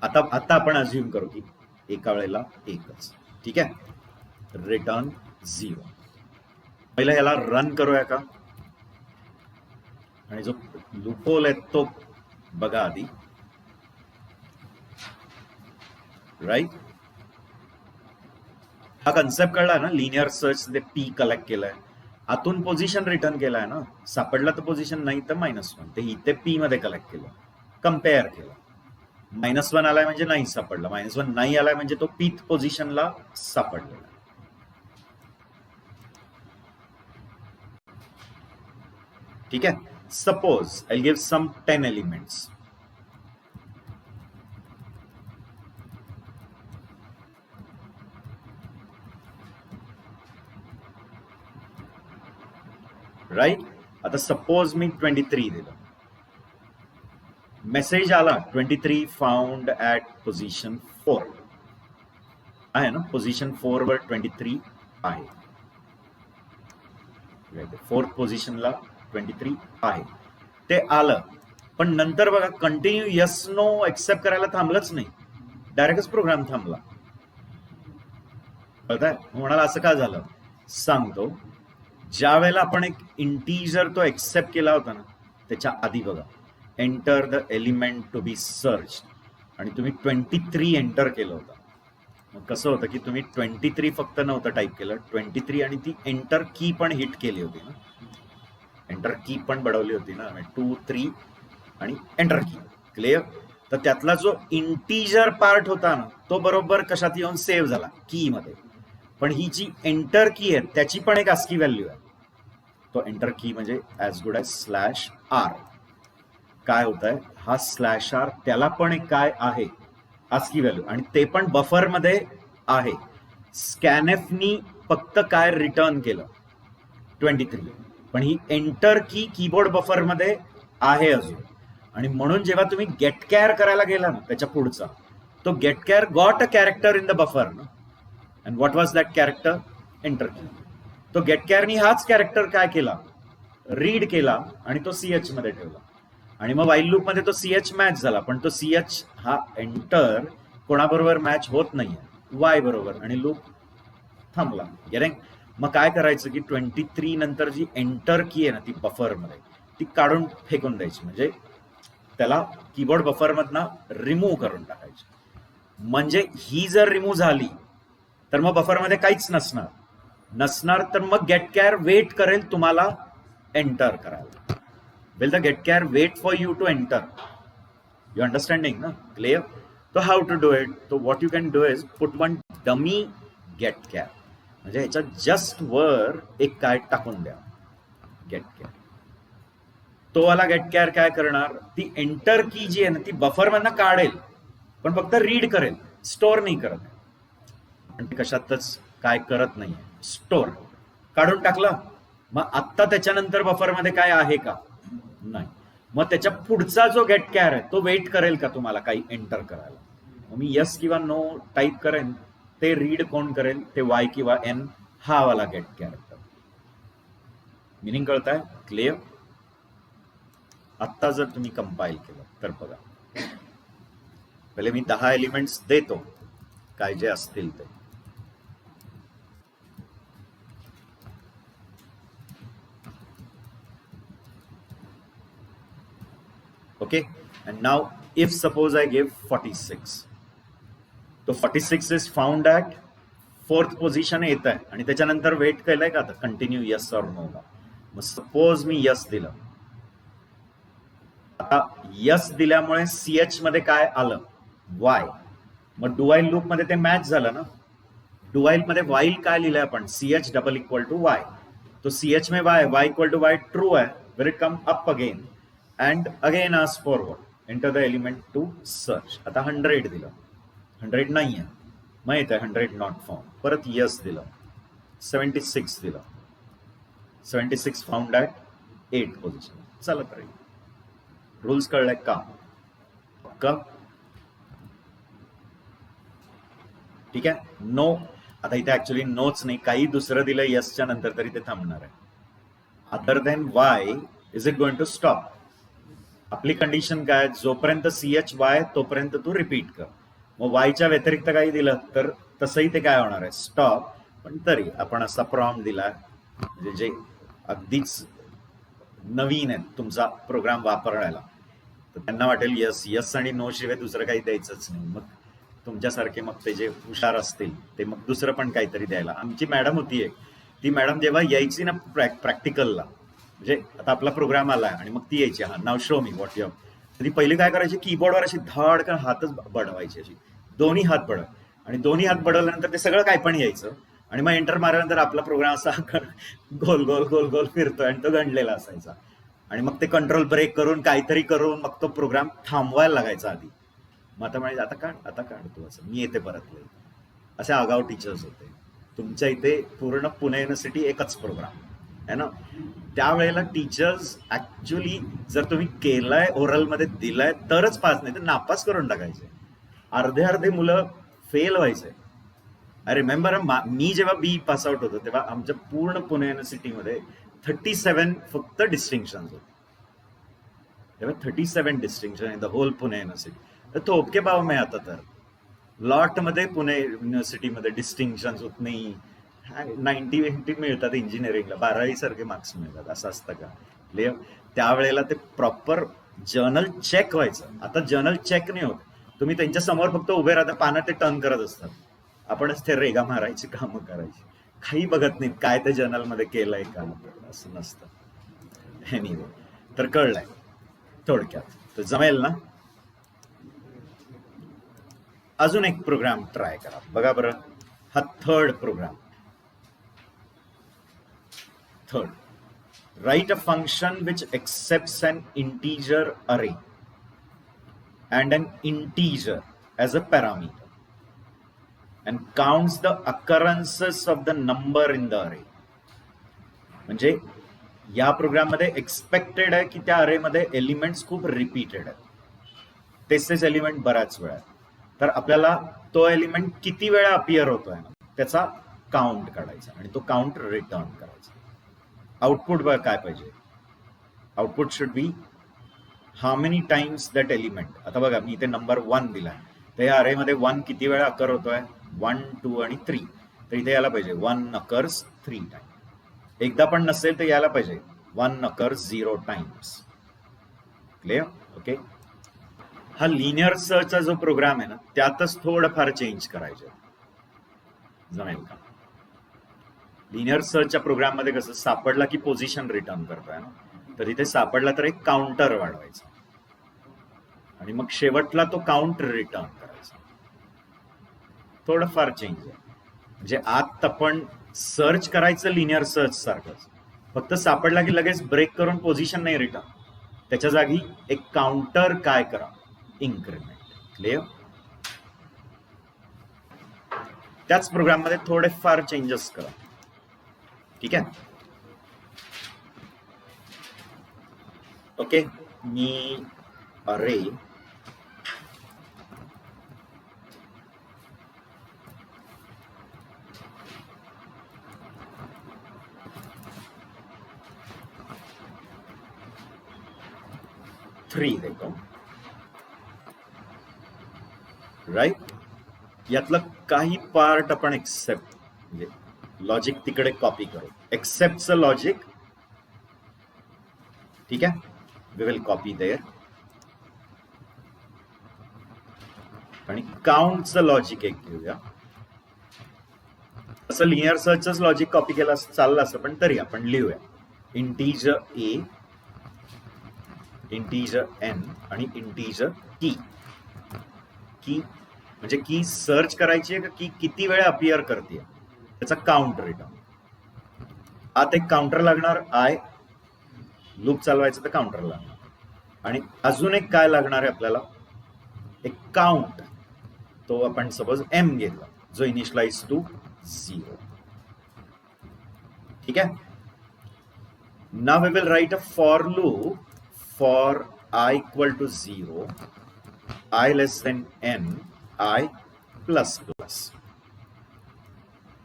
आता आपण अज्युम करू की एका वेळेला एकच. ठीक आहे, रिटर्न 0. पहिला याला रन करूया का, आणि जो लूपहोल आहे तो बघा आधी. राईट, हा कन्सेप्ट कळला ना, लिनियर सर्च ते पी कलेक्ट केलाय, आतून पोझिशन रिटर्न केलाय ना, सापडला तर पोझिशन, नाही तर -1. ते इथे पी मध्ये कलेक्ट केलं, कम्पेअर केलं. -1 आलाय म्हणजे नाही सापडला, -1 नाही आलाय म्हणजे तो पीथ पोझिशनला सापडलेला. ठीक आहे, suppose I give some 10 elements. Right, आता सपोज मी 23 दिलं, मेसेज आला 23 फाउंड ऍट पोझिशन 4 आहे ना, पोझिशन 4 वर 23 आहे, 4th पोझिशनला 23 आहे, ते आलं. पण नंतर बघा कंटिन्यू येस नो एक्सेप्ट करायला थांबलंच नाही, डायरेक्टच प्रोग्राम थांबला. कळतंय म्हणाला असं का झालं, सांगतो. ज्या वेळेला आपण एक इंटीजर तो एक्सेप्ट केला होता ना, त्याच्या आधी बघा, enter the element to be search, आणि तुम्ही 23 एंटर केलं होतं. मग कसं होतं की तुम्ही 23 फक्त नव्हतं टाईप केलं, 23 आणि ती एंटर की पण हिट केली होती ना, एंटर की पण बडवली होती ना, 2, 3 आणि एंटर की. क्लिअर? तर त्यातला जो इंटीजर पार्ट होता ना, तो बरोबर कशात येऊन सेव्ह झाला, की मध्ये. पण ही जी एंटर की आहे त्याची पण एक ASCII व्हॅल्यू आहे, तो एंटर की म्हणजे ॲज गुड ॲज /r. काय होत आहे, हा /r त्याला पण एक काय आहे ASCII व्हॅल्यू, आणि ते पण बफर मध्ये आहे. स्कॅनएफनी फक्त काय रिटर्न केलं 23, पण ही एंटर की कीबोर्ड बफर मध्ये आहे अजून. आणि म्हणून जेव्हा तुम्ही गेट कॅर करायला गेला ना त्याच्या पुढचा, तो get char got a character in the buffer ना, and what was that character, enter key. तो गेट कॅरनी हाच कॅरेक्टर काय केला, रीड केला आणि तो CH मध्ये ठेवला. आणि मग वाईल लूप मध्ये तो CH मॅच झाला, पण तो CH हा एंटर कोणाबरोबर मॅच होत नाहीये, Y बरोबर, आणि लूप थांबला. गेटिंग? मग काय करायचं की 23 नंतर जी एंटर की आहे ना ती बफर मध्ये, ती काढून फेकून द्यायची, म्हणजे त्याला कीबोर्ड बफर मधनं रिमूव्ह करून टाकायची. म्हणजे ही जर रिमूव्ह झाली तर मग बफर मध्ये काहीच नसणार, तर मग गेट कॅर वेट करेल तुम्हाला एंटर करायला. विल द गेट कॅर wait for you to enter? You understanding ना? क्लिअर? तो हाऊ टू डू इट, तो what you can do is put one dummy गेट कॅर, म्हणजे ह्याच्या जस्ट वर एक काय टाकून द्या, गेट कॅर. तो वाला गेट कॅर काय करणार, ती एंटर की जी आहे ना ती बफर मधनं काढेल, पण फक्त रीड करेल, स्टोअर नाही करत. आणि ते कशातच काय करत नाहीये, स्टोअर. काढून टाकला, मग आत्ता त्याच्यानंतर बफर मध्ये काय आहे का, नाही. मग त्याच्या पुढचा जो गेट कॅर आहे तो वेट करेल का तुम्हाला काही एंटर करायला. मग मी येस किंवा नो टाईप करेन, ते रीड कोण करेल, ते Y किंवा N हा वाला गेट कॅरेक्टर. मिनिंग कळताय? क्लिअर? आत्ता जर तुम्ही कंपाईल केलं तर बघा, पहिले मी 10 एलिमेंट्स देतो काय जे असतील ते. Okay, and now if suppose I give 46, तो 46 is found at fourth position येत आहे आणि त्याच्यानंतर वेट केलंय का आता कंटिन्यू यस और नो ला. मग सपोज मी यस दिलं, आता यस दिल्यामुळे सीएच मध्ये काय आलं, वाय. मग डुवाईल लूप मध्ये ते मॅच झालं ना. डुवाईल मध्ये वाईल काय लिहिलंय आपण, ch double equal to y. तो सीएच में y equal to y true आहे. Where it come up again and again ask forward enter the element to search. आता 100 दिलं, 100 नाही आहे, मग येत आहे 100 नॉट फाउंड. परत यस दिलं, 76 दिलं, 76 फाउंड ॲट 8 पोझिशन. चालत राहील. रूल्स कळलाय का? ठीक आहे. नो, आता इथे ऍक्च्युअली नोच नाही, काही दुसरं दिलं यसच्या नंतर तरी ते थांबणार आहे. Other than why is it going to stop. आपली कंडिशन काय, जोपर्यंत सीएच वाय तोपर्यंत तू रिपीट कर. मग वायच्या व्यतिरिक्त काही दिलं तर तसंही ते काय होणार आहे, स्टॉप. पण तरी आपण असा प्रॉम्प्ट दिला म्हणजे जे अगदीच नवीन आहे तुमचा प्रोग्राम वापरायला, तर त्यांना वाटेल यस यस आणि नो शिवाय दुसरं काही द्यायचंच नाही. मग तुमच्यासारखे मग ते जे हुशार असतील ते मग दुसरं पण काहीतरी द्यायला. आमची मॅडम होती एक, ती मॅडम जेव्हा यायची ना प्रॅक्टिकलला, म्हणजे आता आपला प्रोग्राम आलाय आणि मग ती यायची, हा नाव शो मी व्हॉट यू. ती पहिली काय करायची, कीबोर्डवर अशी धाडकन हातच बडवायची, अशी दोन्ही हात बडव, आणि दोन्ही हात बडवल्यानंतर ते सगळं काय पण यायचं. आणि मग एंटर मारल्यानंतर आपला प्रोग्राम असा गोल गोल गोल गोल फिरतोय आणि तो गंडलेला असायचा. आणि मग ते कंट्रोल ब्रेक करून काहीतरी करून मग तो प्रोग्राम थांबवायला लागायचा आधी. मग आता म्हणजे आता काढ तू, असं मी येते परत येईल. असे आगाव टीचर्स होते. तुमच्या इथे पूर्ण पुणे युनिव्हर्सिटी एकच प्रोग्राम आहे ना. त्यावेळेला टीचर्स ऍक्च्युली जर तुम्ही केलाय ओरलमध्ये दिलाय तरच पास, नाही तर नापास करून टाकायचे. अर्धे मुलं फेल व्हायचे. आय रिमेंबर मी जेव्हा बी पास आउट होतो तेव्हा आमच्या पूर्ण पुणे युनिव्हर्सिटीमध्ये 37 फक्त डिस्टिंक्शन होते. तेव्हा 37 distinction in the whole Pune university. तर थोपके भाव मी आता तर लॉट मध्ये पुणे युनिव्हर्सिटीमध्ये डिस्टिंक्शन होत नाही. 90-80 मिळतात इंजिनिअरिंगला, 12वी सारखे मार्क्स मिळतात, असं असतं का? त्यावेळेला ते प्रॉपर जर्नल चेक व्हायचं. आता जर्नल चेक नाही होत, तुम्ही त्यांच्या समोर फक्त उभे राहता, पानं ते टर्न करत असतात, आपणच ते रेगा मारायची कामं करायची. काही बघत नाहीत काय ते जर्नलमध्ये केलंय का, असं नसतं. एनिवे, तर कळलंय थोडक्यात, तर जमेल ना. अजून एक प्रोग्राम ट्राय करा, बघा बरं. हा third program. Third, write a function which accepts an integer array and an integer as a parameter and counts the occurrences of the number in the array. म्हणजे या प्रोग्राम मध्ये एक्सपेक्टेड आहे की त्या अरे मध्ये एलिमेंट्स खूप रिपीटेड आहेत, तेच एलिमेंट बऱ्याच वेळा. तर आपल्याला तो एलिमेंट किती वेळा अपियर होतोय ना त्याचा काउंट काढायचा आणि तो काउंट रिटर्न करायचा. आउटपुट बघा काय पाहिजे, output should be how many times that element. आता बघा मी इथे नंबर 1 दिलाय, तर या अरे मध्ये 1 किती वेळा अकर होतोय, 1, 2 आणि 3. तर इथे यायला पाहिजे 1 अकर्स 3 टाइम. एकदा पण नसेल तर यायला पाहिजे 1 अकर्स 0 टाइम्स. क्लिअर? ओके. हा लिनियर सर्चचा जो प्रोग्राम आहे ना त्यातच थोडंफार चेंज करायचं, जमेल का? लिनियर सर्चच्या प्रोग्राम मध्ये कसं सापडला की पोझिशन रिटर्न करतोय ना, तर इथे सापडला तर एक काउंटर वाढवायचा आणि मग शेवटला तो काउंट रिटर्न करायचा. थोडंफार चेंज आहे. म्हणजे आत आपण सर्च करायचं लिनियर सर्च सारखंच, फक्त सापडला की लगेच ब्रेक करून पोझिशन नाही रिटर्न, त्याच्या जागी एक काउंटर काय करा, इन्क्रीमेंट. क्लिअर? त्याच प्रोग्राम मध्ये थोडेफार चेंजेस करा. ठीक आहे. ओके. मी अरे थ्री देतो, राईट. यातलं काही पार्ट आपण एक्सेप्ट म्हणजे लॉजिक तिकडे कॉपी करू. एक्सेप्टचं लॉजिक, ठीक आहे, वी विल कॉपी देअर. आणि काउंटचं लॉजिक एक घेऊया. असं लिनियर सर्चच लॉजिक कॉपी केलं चाललं असं, पण तरी आपण लिहूया. इंटीजर ए, इंटीजर एन आणि इंटीजर की. की म्हणजे की सर्च करायची आहे का की किती वेळा अपियर करते त्याचा काउंट रिटर्न. आत एक काउंटर लागणार आय, लूप चालवायचं तर काउंटर लागणार. आणि अजून एक काय लागणार आहे आपल्याला, एक काउंट. तो आपण सपोज एम घेतला जो इनिशियलाइज टू 0. ठीक आहे. Now we will write a for loop for i equal to 0, i less than n, i plus plus.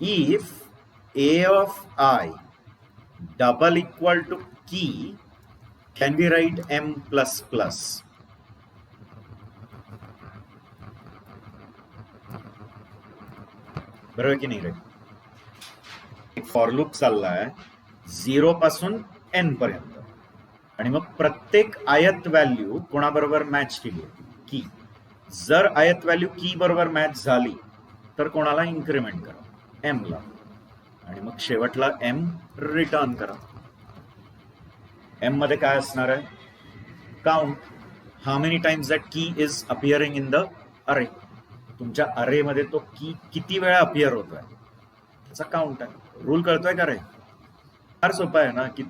If a of i double equal to key, can we write m plus plus? बरोबर की नाही रे? एक for loop चाललाय 0 पासून n पर्यंत आणि मग प्रत्येक आयत व्हॅल्यू कोणाबरोबर मॅच केली की. जर आयत व्हॅल्यू की बरोबर मॅच झाली तर कोणाला इन्क्रीमेंट करा, एम ला, आणि मग शेवटला एम रिटर्न करा. एम मध्ये काय असणार आहे, count. How many times that की इज अपिअरिंग इन द अरे. तुमच्या अरे मध्ये तो की किती वेळा अपिअर होतोय त्याचा काउंट आहे. रूल कळतोय का रे? फार सोपा आहे ना, की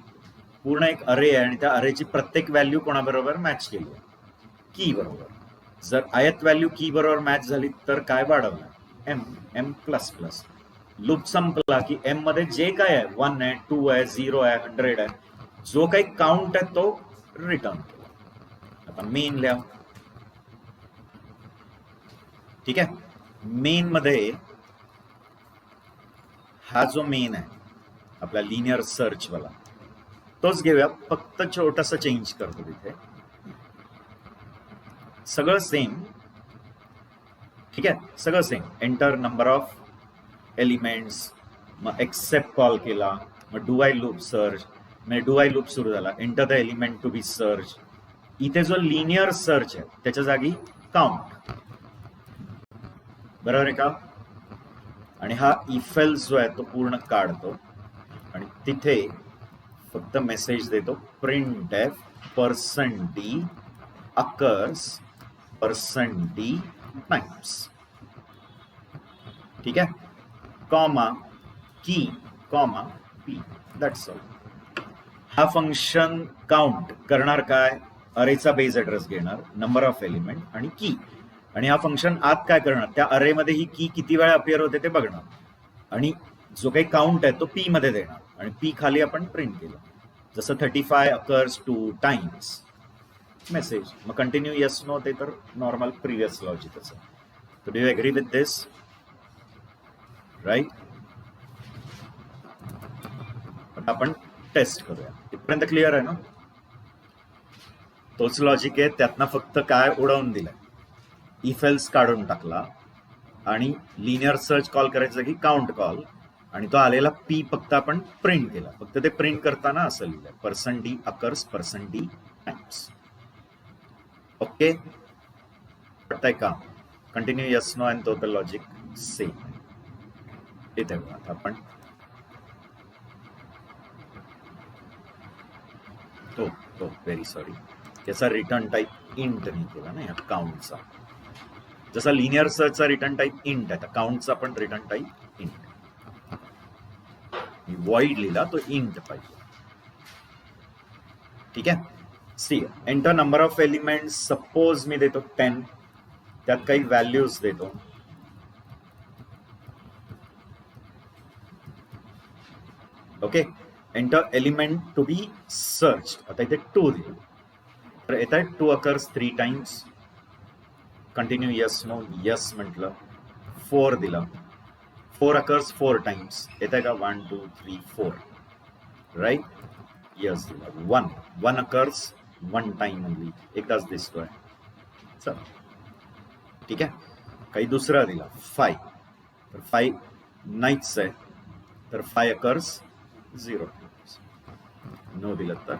पूर्ण एक अरे आहे आणि त्या अरेची प्रत्येक व्हॅल्यू कोणाबरोबर मॅच केली आहे, की बरोबर. जर आयत व्हॅल्यू की बरोबर मॅच झाली तर काय वाढवलं, m, m plus plus. Loop संपला की एम मध्ये जे काय आहे, 1 आहे, 2 आहे, 0 आहे, 100 आहे, जो काही काउंट आहे तो रिटर्न केला. आता मेन लिहा. ठीक आहे. मेन मध्ये हा जो मेन आहे आपला लिनियर सर्च वाला तोच घेऊया, फक्त छोटासा चेंज करतो तिथे. सगळं सेम. ठीक आहे, सगळं same. Enter number of elements, मग एक्सेप्ट कॉल केला, मग डू आय लूप सर्च, म्हणजे डू आय लूप सुरू झाला, enter the element to be search. इथे जो लिनियर सर्च आहे त्याच्या जागी काउंट. बरोबर आहे का? आणि हा इफ एल्स जो आहे तो पूर्ण काढतो आणि तिथे फक्त मेसेज देतो, printf %d occurs %d times. ठीक आहे, कॉमा की कॉमा पी, दॅट्स ऑल. हा फंक्शन काउंट करणार काय, अरेचा बेस ऍड्रेस घेणार, नंबर ऑफ एलिमेंट आणि की. आणि हा फंक्शन आत काय करणार, त्या अरे मध्ये ही की किती वेळा अपिअर होते ते बघणार आणि जो काही काउंट आहे तो पी मध्ये देणार आणि पी खाली आपण प्रिंट केलं, जसं 35 occurs 2 times. मेसेज. मग कंटिन्यू येस नो ते तर नॉर्मल प्रिव्हियस लॉजिकच आहे. Do you agree with this? Right. आपण टेस्ट करूया. इथपर्यंत क्लिअर आहे ना? तोच लॉजिक आहे, त्यातनं फक्त काय उडवून दिलंय, इफ एल्स काढून टाकला आणि लिनियर सर्च कॉल करायचं की काउंट कॉल, आणि तो आलेला पी फक्त आपण प्रिंट केला. फक्त ते प्रिंट करताना असं लिहिलंय, %d occurs %d times. Okay, वाटतंय का? कंटिन्यू यस नो आणि तो तर लॉजिक सेम. इथे बघा आपण तो व्हेरी सॉरी, त्याचा रिटर्न टाईप इंट नाही केला ना या काउंटचा. जसा लिनियर सर्चचा रिटर्न टाईप इंट आहे, काउंटचा पण रिटर्न टाईप इंट. वॉइड लिहिला तो इंट पाहिजे. ठीक आहे. See, enter number of element, suppose मी देतो 10, त्यात काही व्हॅल्यूज देतो. Okay, enter element to be search. आता इथे 2 दिलं तर येत आहे 2 occurs 3 times. Continue yes no, yes म्हटलं, 4 दिला, 4 occurs 4 times. येत आहे का? 1 2 3 4, राईट. यस दिला. 1 occurs 1 time only, एकदाच दिसतोय. चल, ठीक आहे. काही दुसरा दिला 5, तर 5 नाहीच आहे, तर 5 occurs 0 times. नो दिलं तर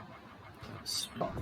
स्टॉप.